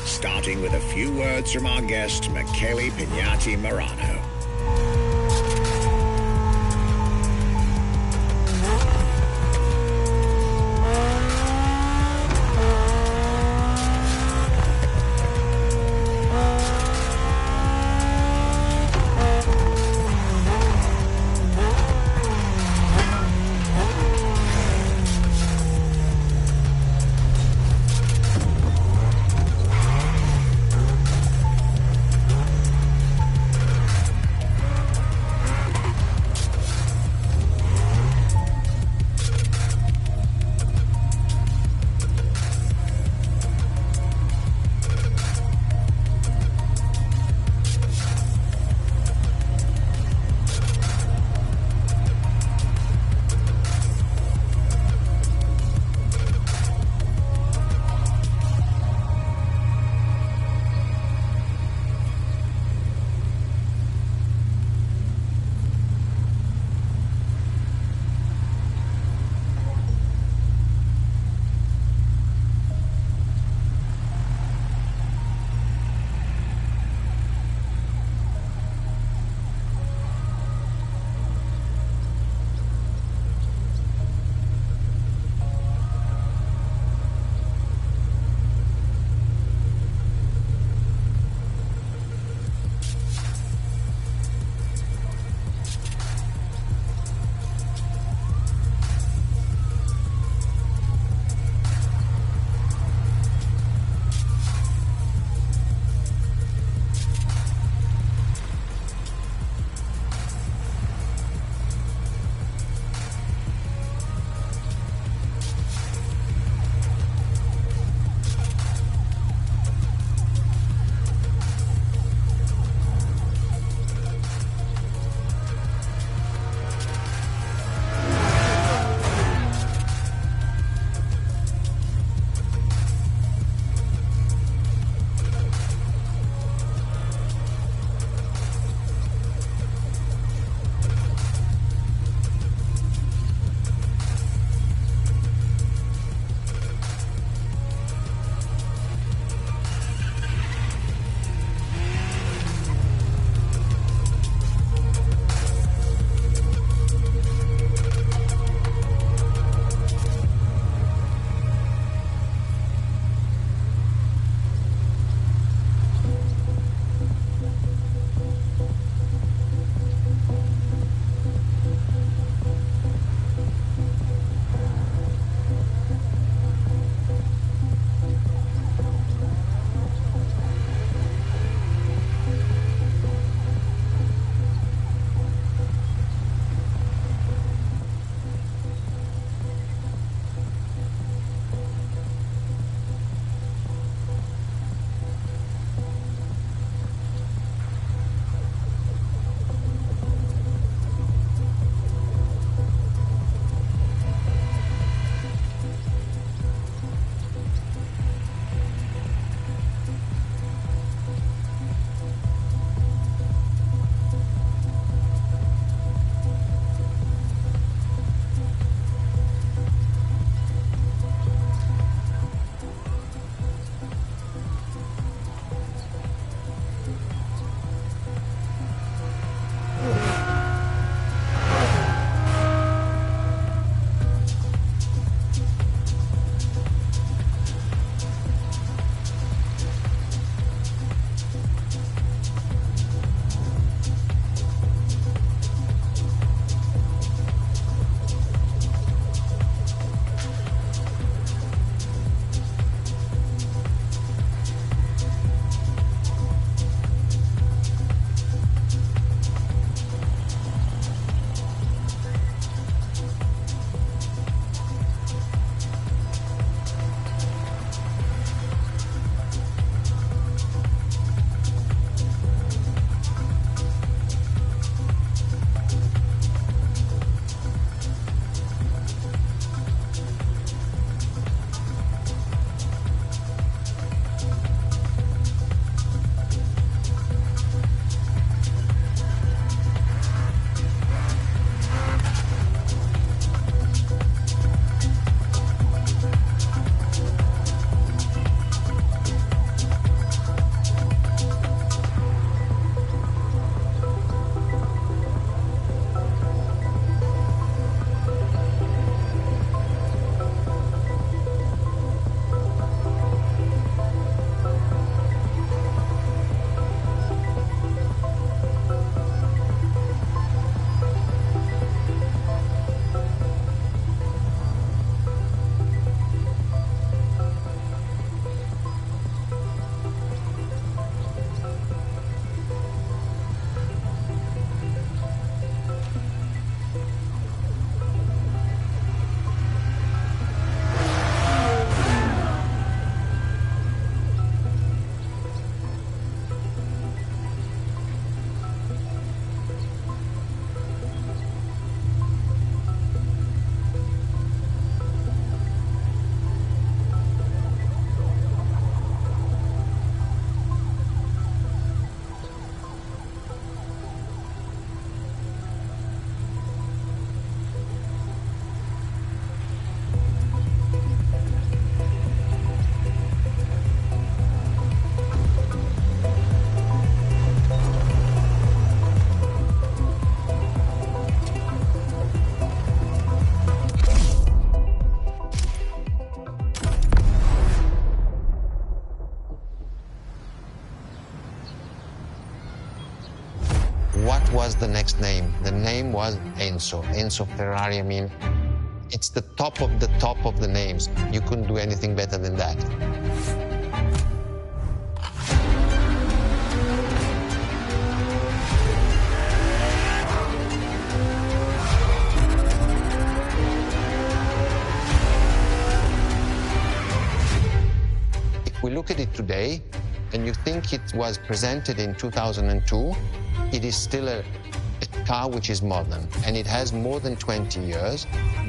Starting with a few words from our guest, Michele Pignati Marano. was the next name? The name was Enzo. Enzo Ferrari, I mean, it's the top of the names. You couldn't do anything better than that. If we look at it today, and you think it was presented in 2002, it is still a car which is modern, and it has more than 20 years,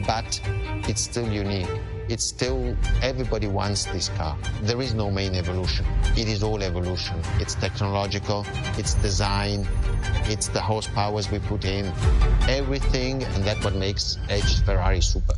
but it's still unique. It's still, everybody wants this car. There is no main evolution. It is all evolution. It's technological, it's design, it's the horsepowers we put in, everything, and that's what makes Edge Ferrari super.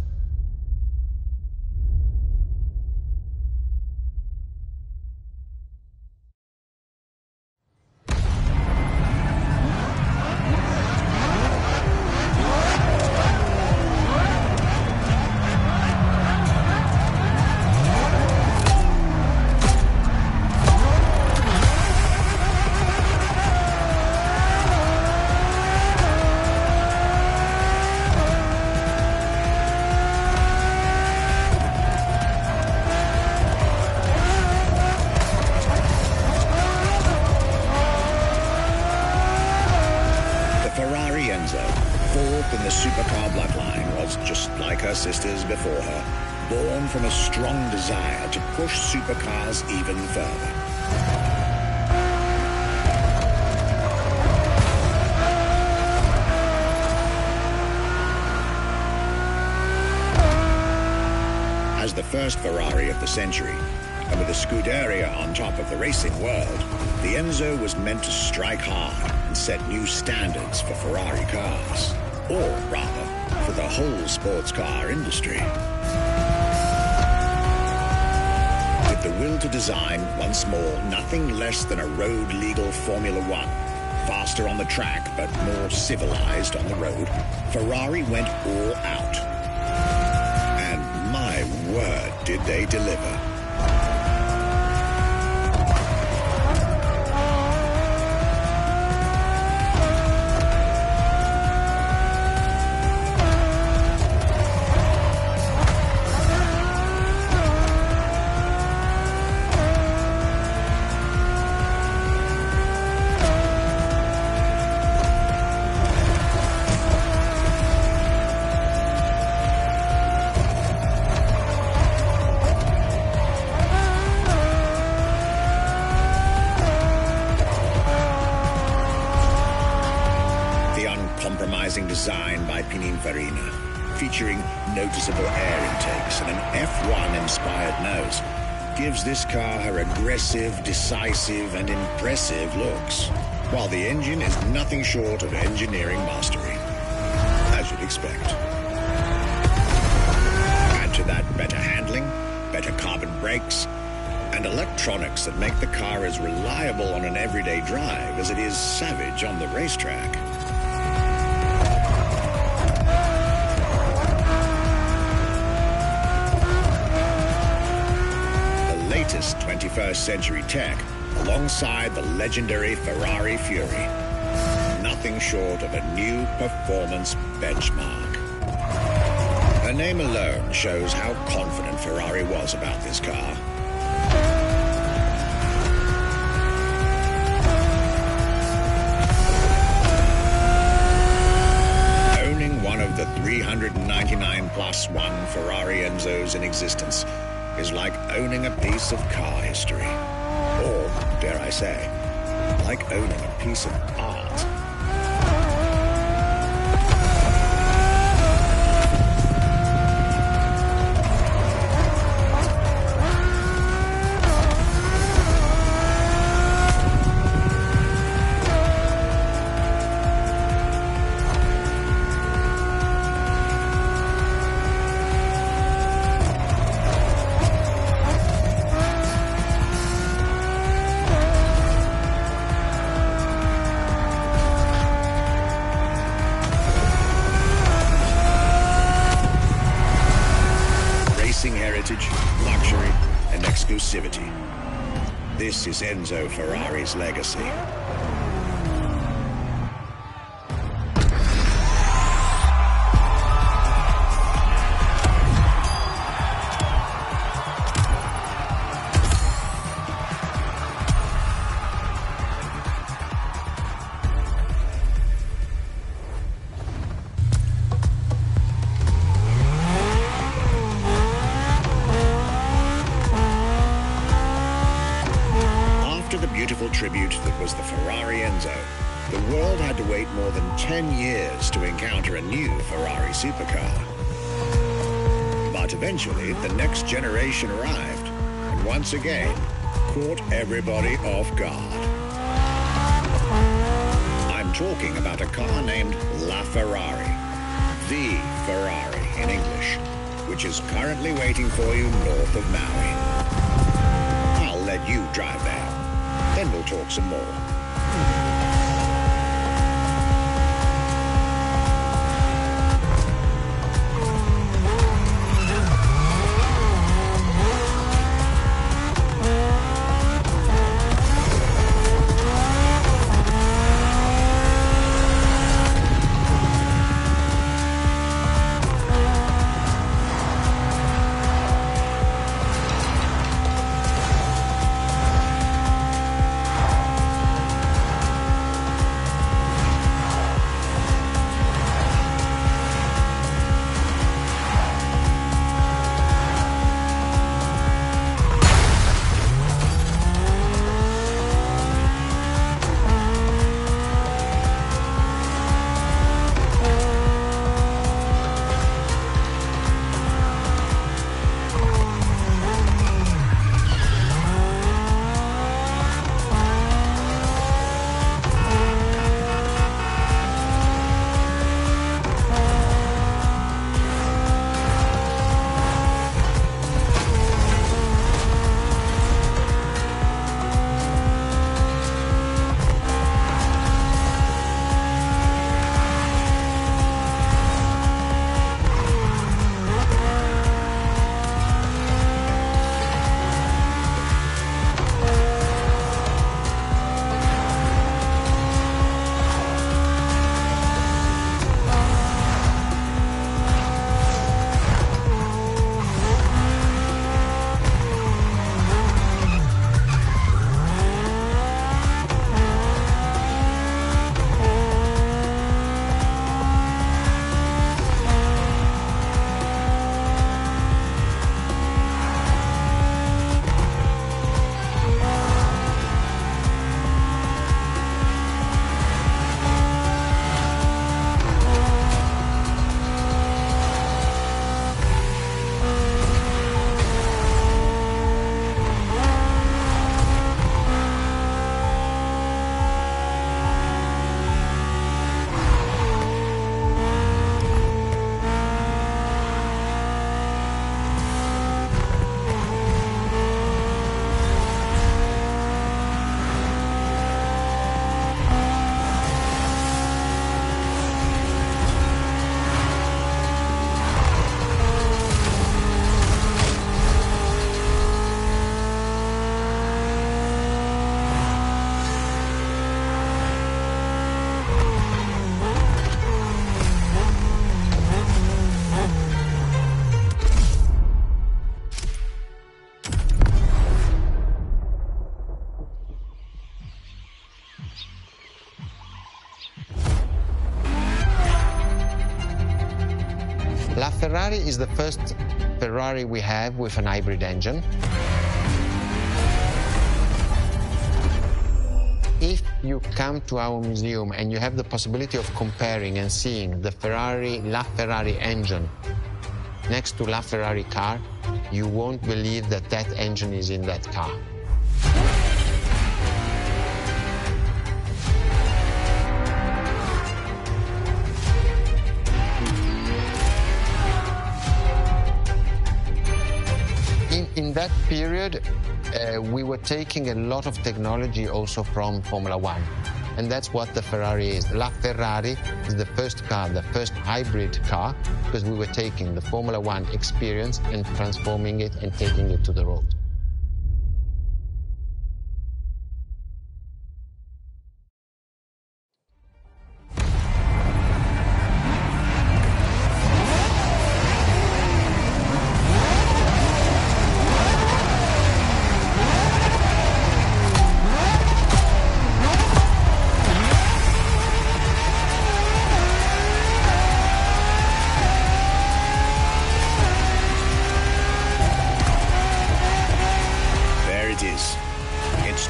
Fourth in the supercar bloodline, was just like her sisters before her, born from a strong desire to push supercars even further. As the first Ferrari of the century, and with a Scuderia on top of the racing world, the Enzo was meant to strike hard and set new standards for Ferrari cars, or rather, for the whole sports car industry. With the will to design, once more, nothing less than a road-legal Formula One, faster on the track but more civilized on the road, Ferrari went all out. And my word, did they deliver. Design by Pininfarina, featuring noticeable air intakes and an F1-inspired nose, gives this car her aggressive, decisive, and impressive looks, while the engine is nothing short of engineering mastery, as you'd expect. Add to that better handling, better carbon brakes, and electronics that make the car as reliable on an everyday drive as it is savage on the racetrack. Latest 21st century tech alongside the legendary Ferrari Fury. Nothing short of a new performance benchmark. Her name alone shows how confident Ferrari was about this car. Owning one of the 399 plus one Ferrari Enzos in existence is like owning a piece of car history. Or, dare I say, like owning a piece of art. Heritage, luxury, and exclusivity. This is Enzo Ferrari's legacy. the beautiful tribute that was the Ferrari Enzo, the world had to wait more than 10 years to encounter a new Ferrari supercar. But eventually, the next generation arrived, and once again, caught everybody off guard. I'm talking about a car named La Ferrari, the Ferrari in English, which is currently waiting for you north of Maui. I'll let you drive there, then we'll talk some more. La Ferrari is the first Ferrari we have with an hybrid engine. If you come to our museum and you have the possibility of comparing and seeing the La Ferrari engine next to La Ferrari car, you won't believe that that engine is in that car. In that period, we were taking a lot of technology also from Formula One. And that's what the Ferrari is. La Ferrari is the first car, the first hybrid car, because we were taking the Formula One experience and transforming it and taking it to the road.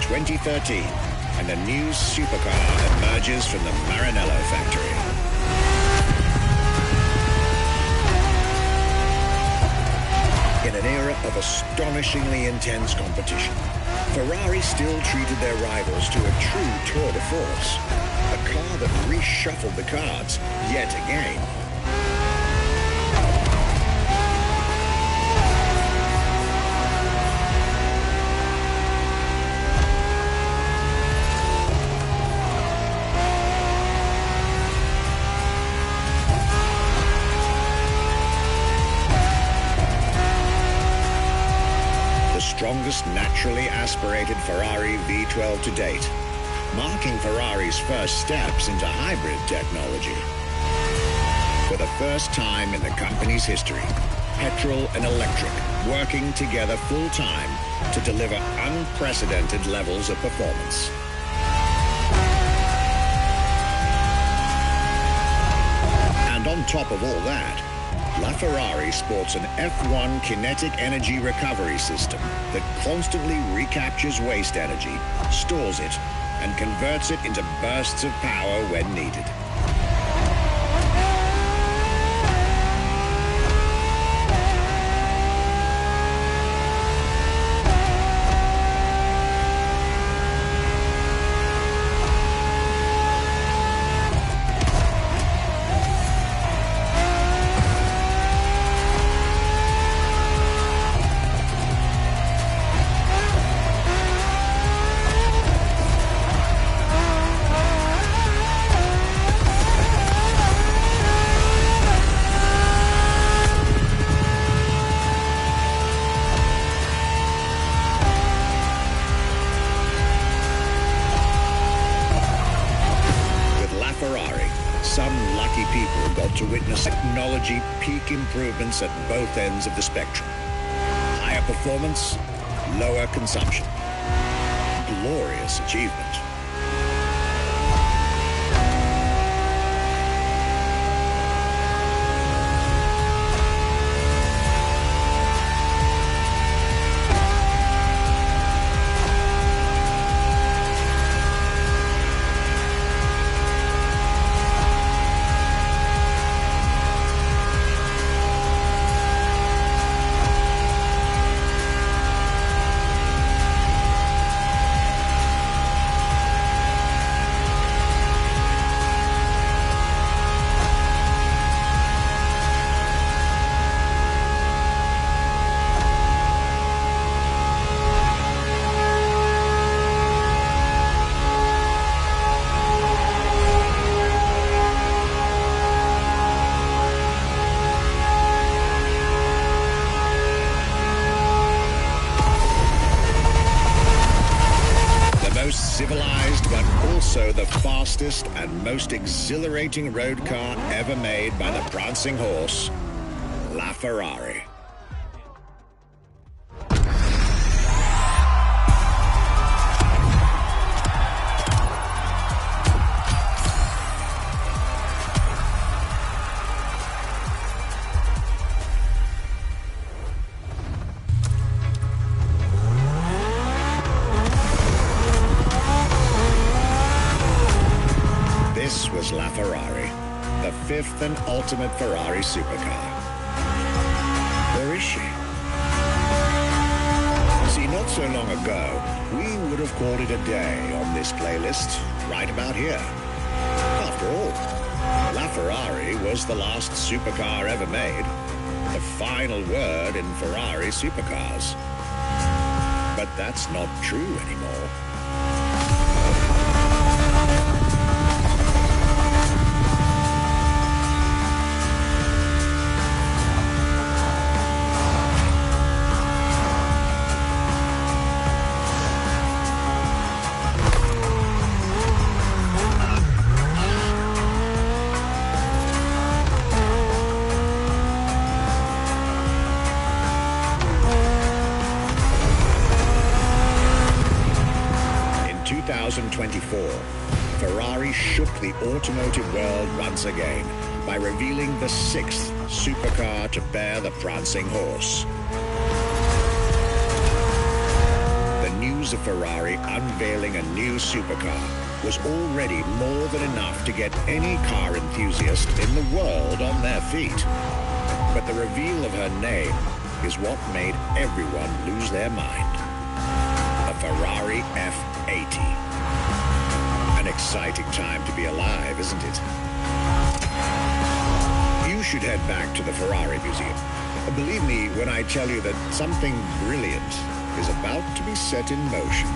2013, and a new supercar emerges from the Maranello factory. In an era of astonishingly intense competition, Ferrari still treated their rivals to a true tour de force, a car that reshuffled the cards yet again. Strongest naturally aspirated Ferrari V12 to date, marking Ferrari's first steps into hybrid technology. For the first time in the company's history, petrol and electric working together full-time to deliver unprecedented levels of performance. And on top of all that, LaFerrari sports an F1 kinetic energy recovery system that constantly recaptures waste energy, stores it, and converts it into bursts of power when needed. Some lucky people got to witness technology peak improvements at both ends of the spectrum. Higher performance, lower consumption. Glorious achievement. Civilized, but also the fastest and most exhilarating road car ever made by the prancing horse, LaFerrari. This was LaFerrari, the fifth and ultimate Ferrari supercar. Where is she? See, not so long ago, we would have called it a day on this playlist, right about here. After all, LaFerrari was the last supercar ever made, the final word in Ferrari supercars. But that's not true anymore. In 2024, Ferrari shook the automotive world once again by revealing the sixth supercar to bear the prancing horse. The news of Ferrari unveiling a new supercar was already more than enough to get any car enthusiast in the world on their feet. But the reveal of her name is what made everyone lose their mind. A Ferrari F80. An exciting time to be alive, isn't it? You should head back to the Ferrari Museum. Believe me when I tell you that something brilliant is about to be set in motion.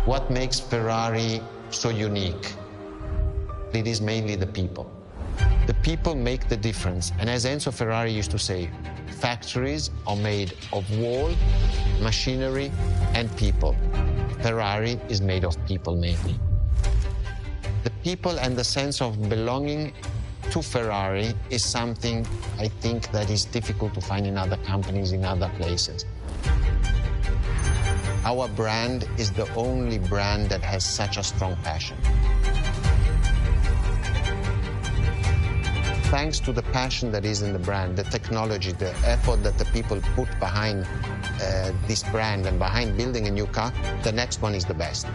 What makes Ferrari so unique? It is mainly the people. The people make the difference. And as Enzo Ferrari used to say, factories are made of wall, machinery, and people. Ferrari is made of people mainly. The people and the sense of belonging to Ferrari is something I think that is difficult to find in other companies, in other places. Our brand is the only brand that has such a strong passion. Thanks to the passion that is in the brand, the technology, the effort that the people put behind this brand and behind building a new car, the next one is the best.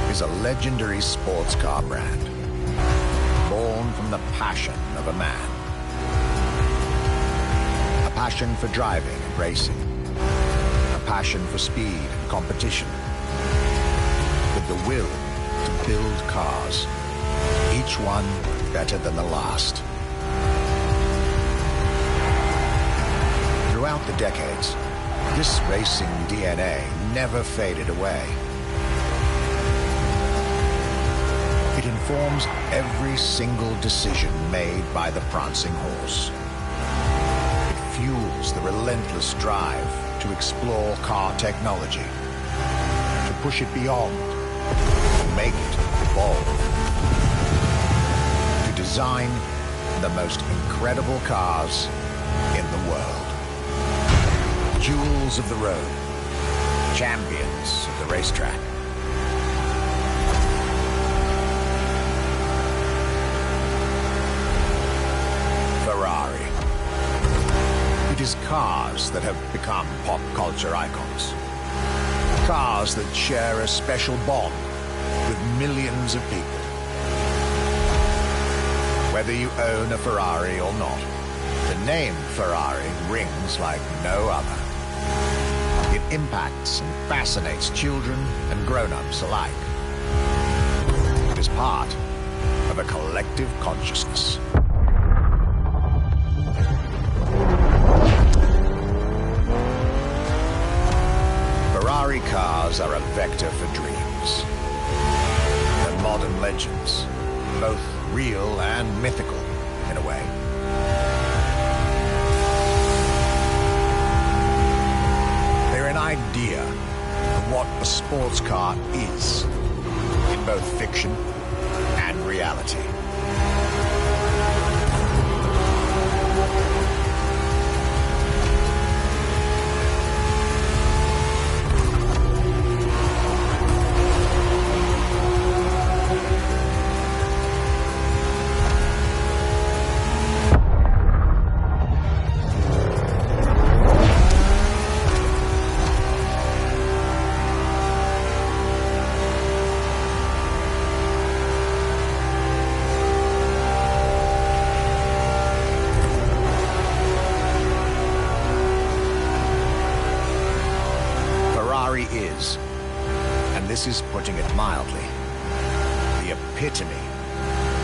Is a legendary sports car brand, born from the passion of a man. A passion for driving and racing, a passion for speed and competition, with the will to build cars, each one better than the last. Throughout the decades, this racing DNA never faded away. It informs every single decision made by the prancing horse. It fuels the relentless drive to explore car technology, to push it beyond, to make it evolve, to design the most incredible cars in the world. Jewels of the road, champions of the racetrack. Ferrari. It is cars that have become pop culture icons. Cars that share a special bond with millions of people. Whether you own a Ferrari or not, the name Ferrari rings like no other. It impacts and fascinates children and grown-ups alike. It is part of a collective consciousness. Ferrari cars are a vector for dreams. They're modern legends, both real and mythical in a way. They're an idea of what a sports car is, in both fiction and reality. Is, and this is putting it mildly, the epitome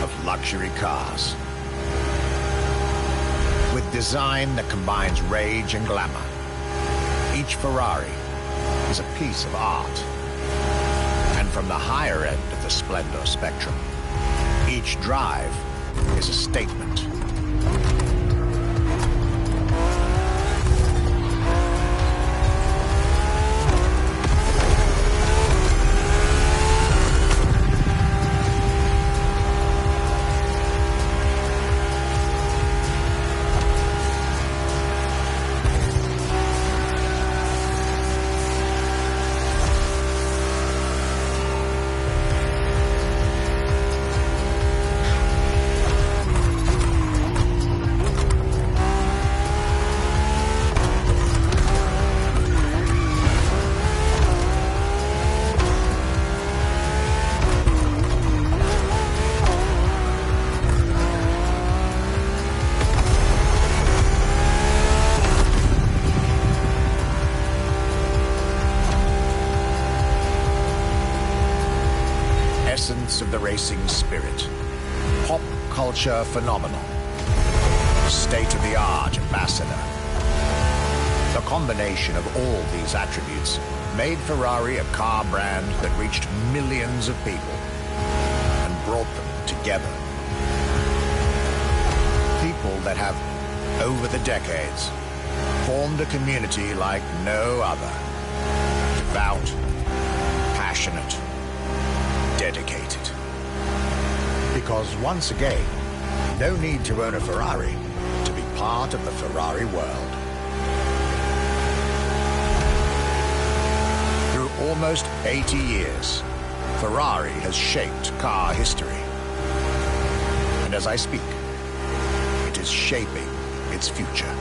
of luxury cars. With design that combines rage and glamour, each Ferrari is a piece of art. And from the higher end of the splendor spectrum, each drive is a statement. Essence of the racing spirit, pop culture phenomenon, state-of-the-art ambassador. The combination of all these attributes made Ferrari a car brand that reached millions of people and brought them together. People that have, over the decades, formed a community like no other. Devout, passionate, dedicated. Because once again, no need to own a Ferrari to be part of the Ferrari world. Through almost 80 years, Ferrari has shaped car history. And as I speak, it is shaping its future.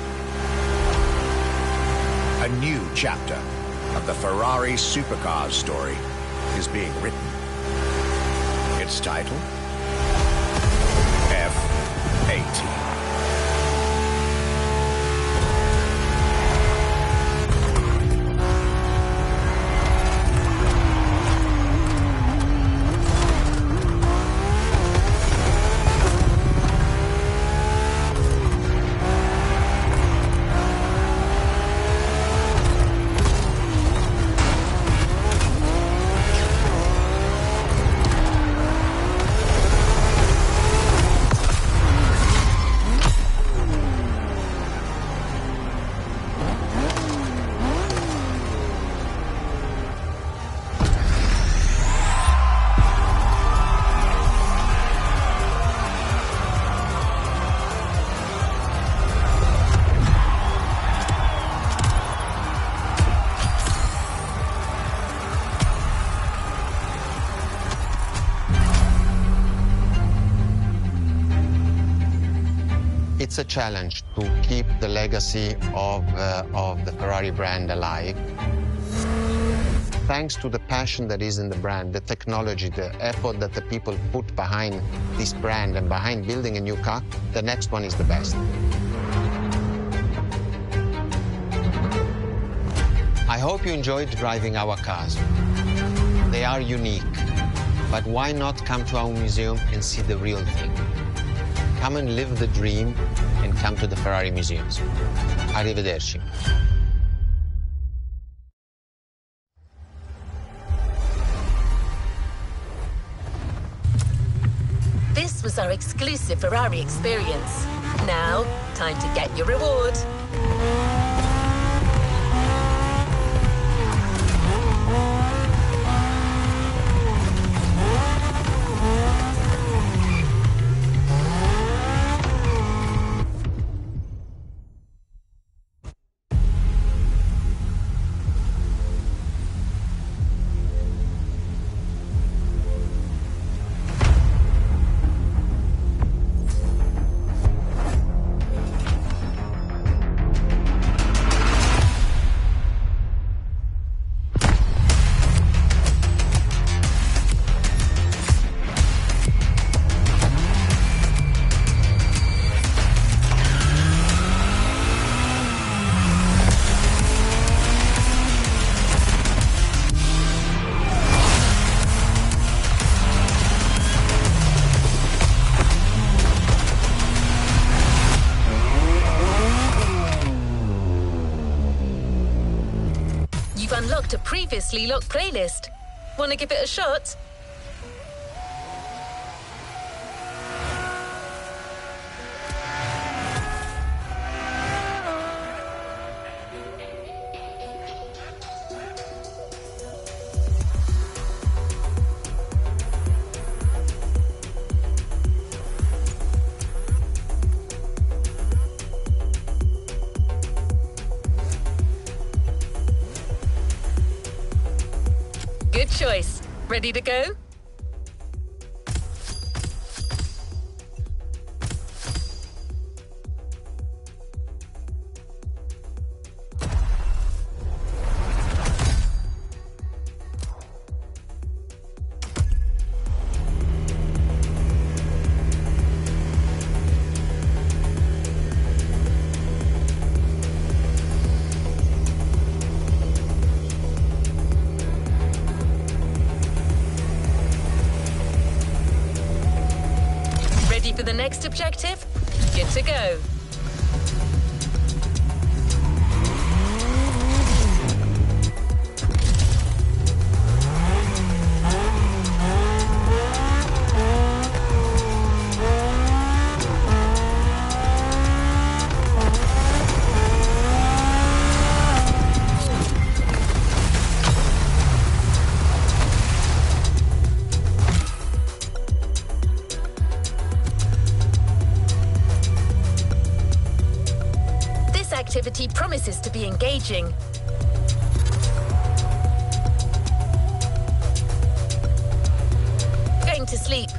A new chapter of the Ferrari supercars story is being written. Its title? F80. It's a challenge to keep the legacy of the Ferrari brand alive. Thanks to the passion that is in the brand, the technology, the effort that the people put behind this brand and behind building a new car, the next one is the best. I hope you enjoyed driving our cars. They are unique, but why not come to our museum and see the real thing? Come and live the dream and come to the Ferrari museums. Arrivederci. This was our exclusive Ferrari experience. Now, time to get your reward. a previously locked playlist. Want to give it a shot? Good choice. Ready to go? Ready for the next objective? Good to go. Activity promises to be engaging. Going to sleep.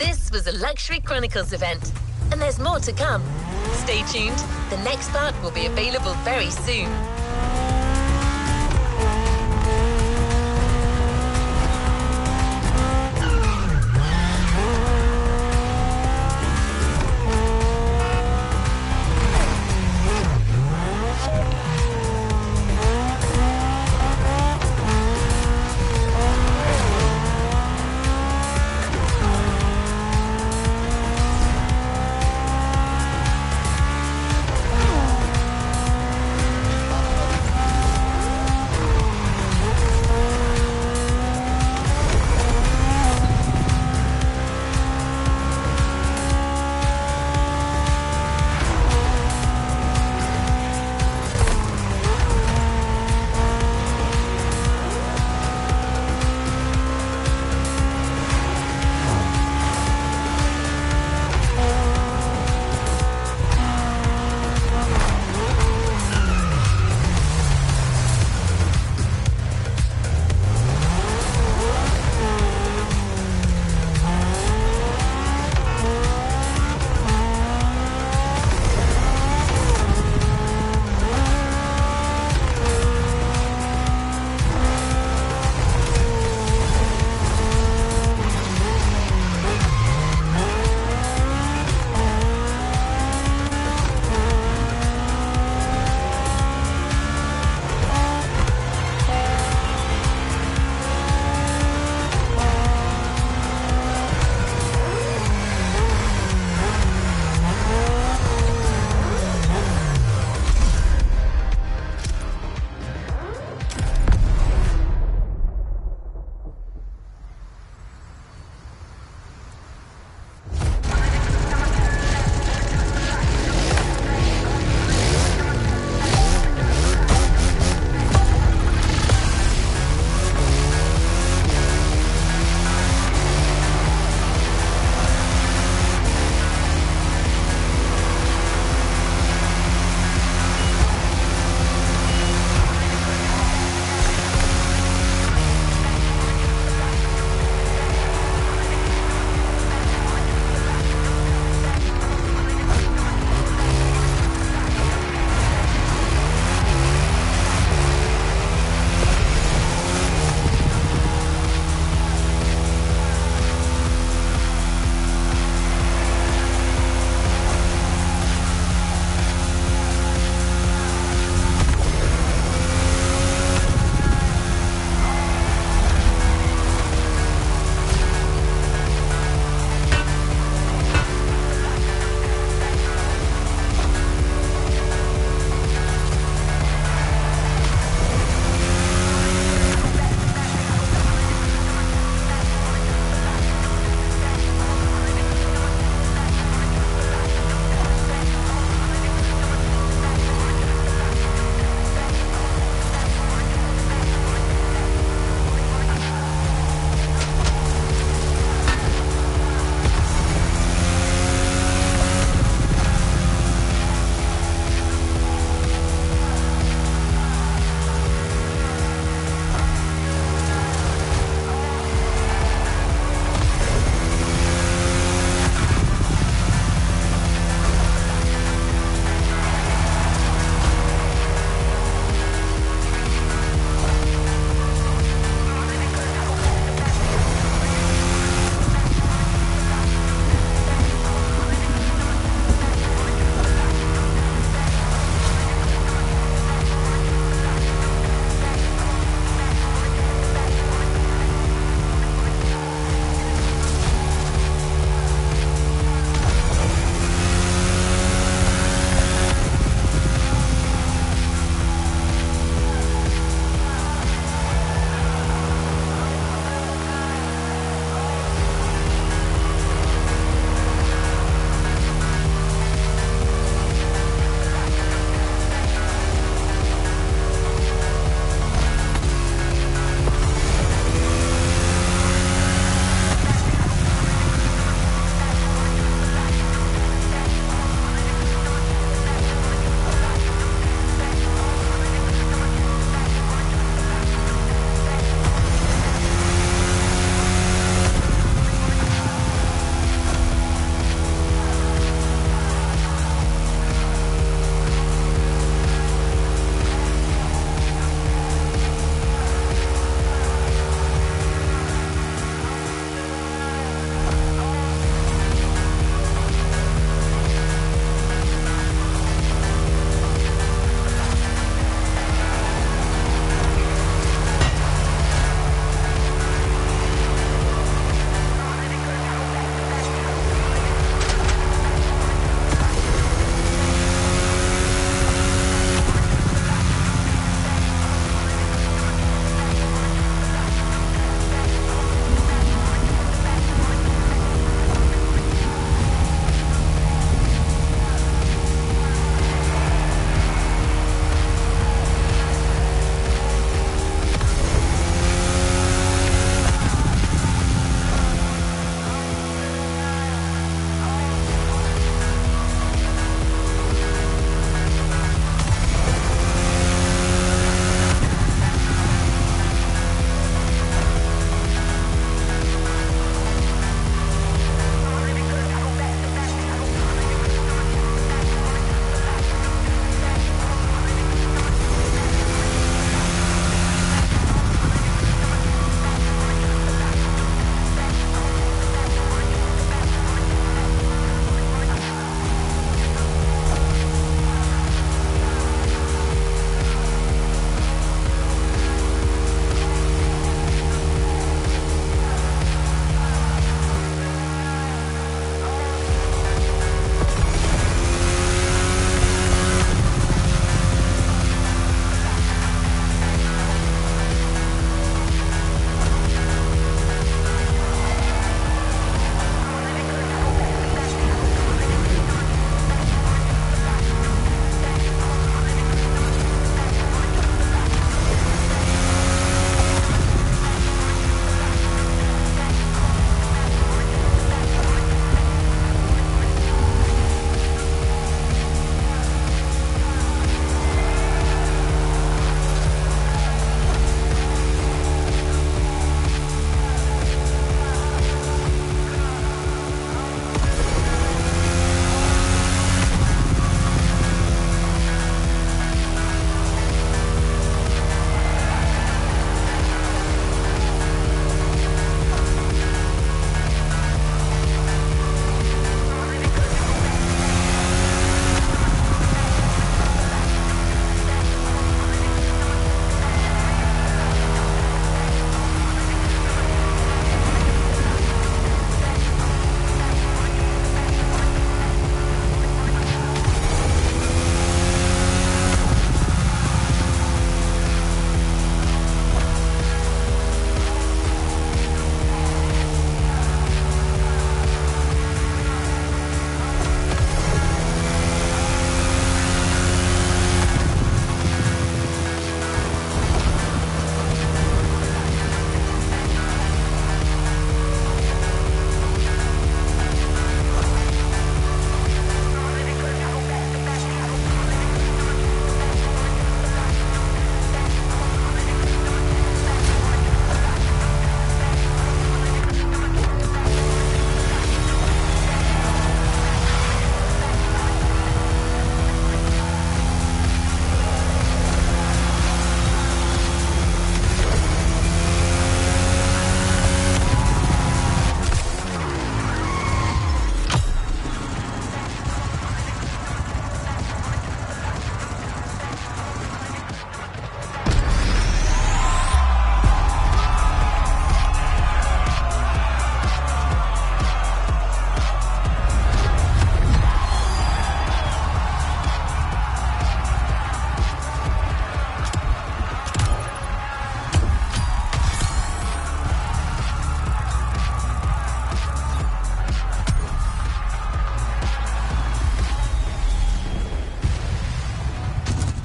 This was a Luxury Chronicles event, and there's more to come. Stay tuned. The next part will be available very soon.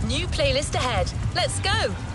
new playlist ahead. Let's go!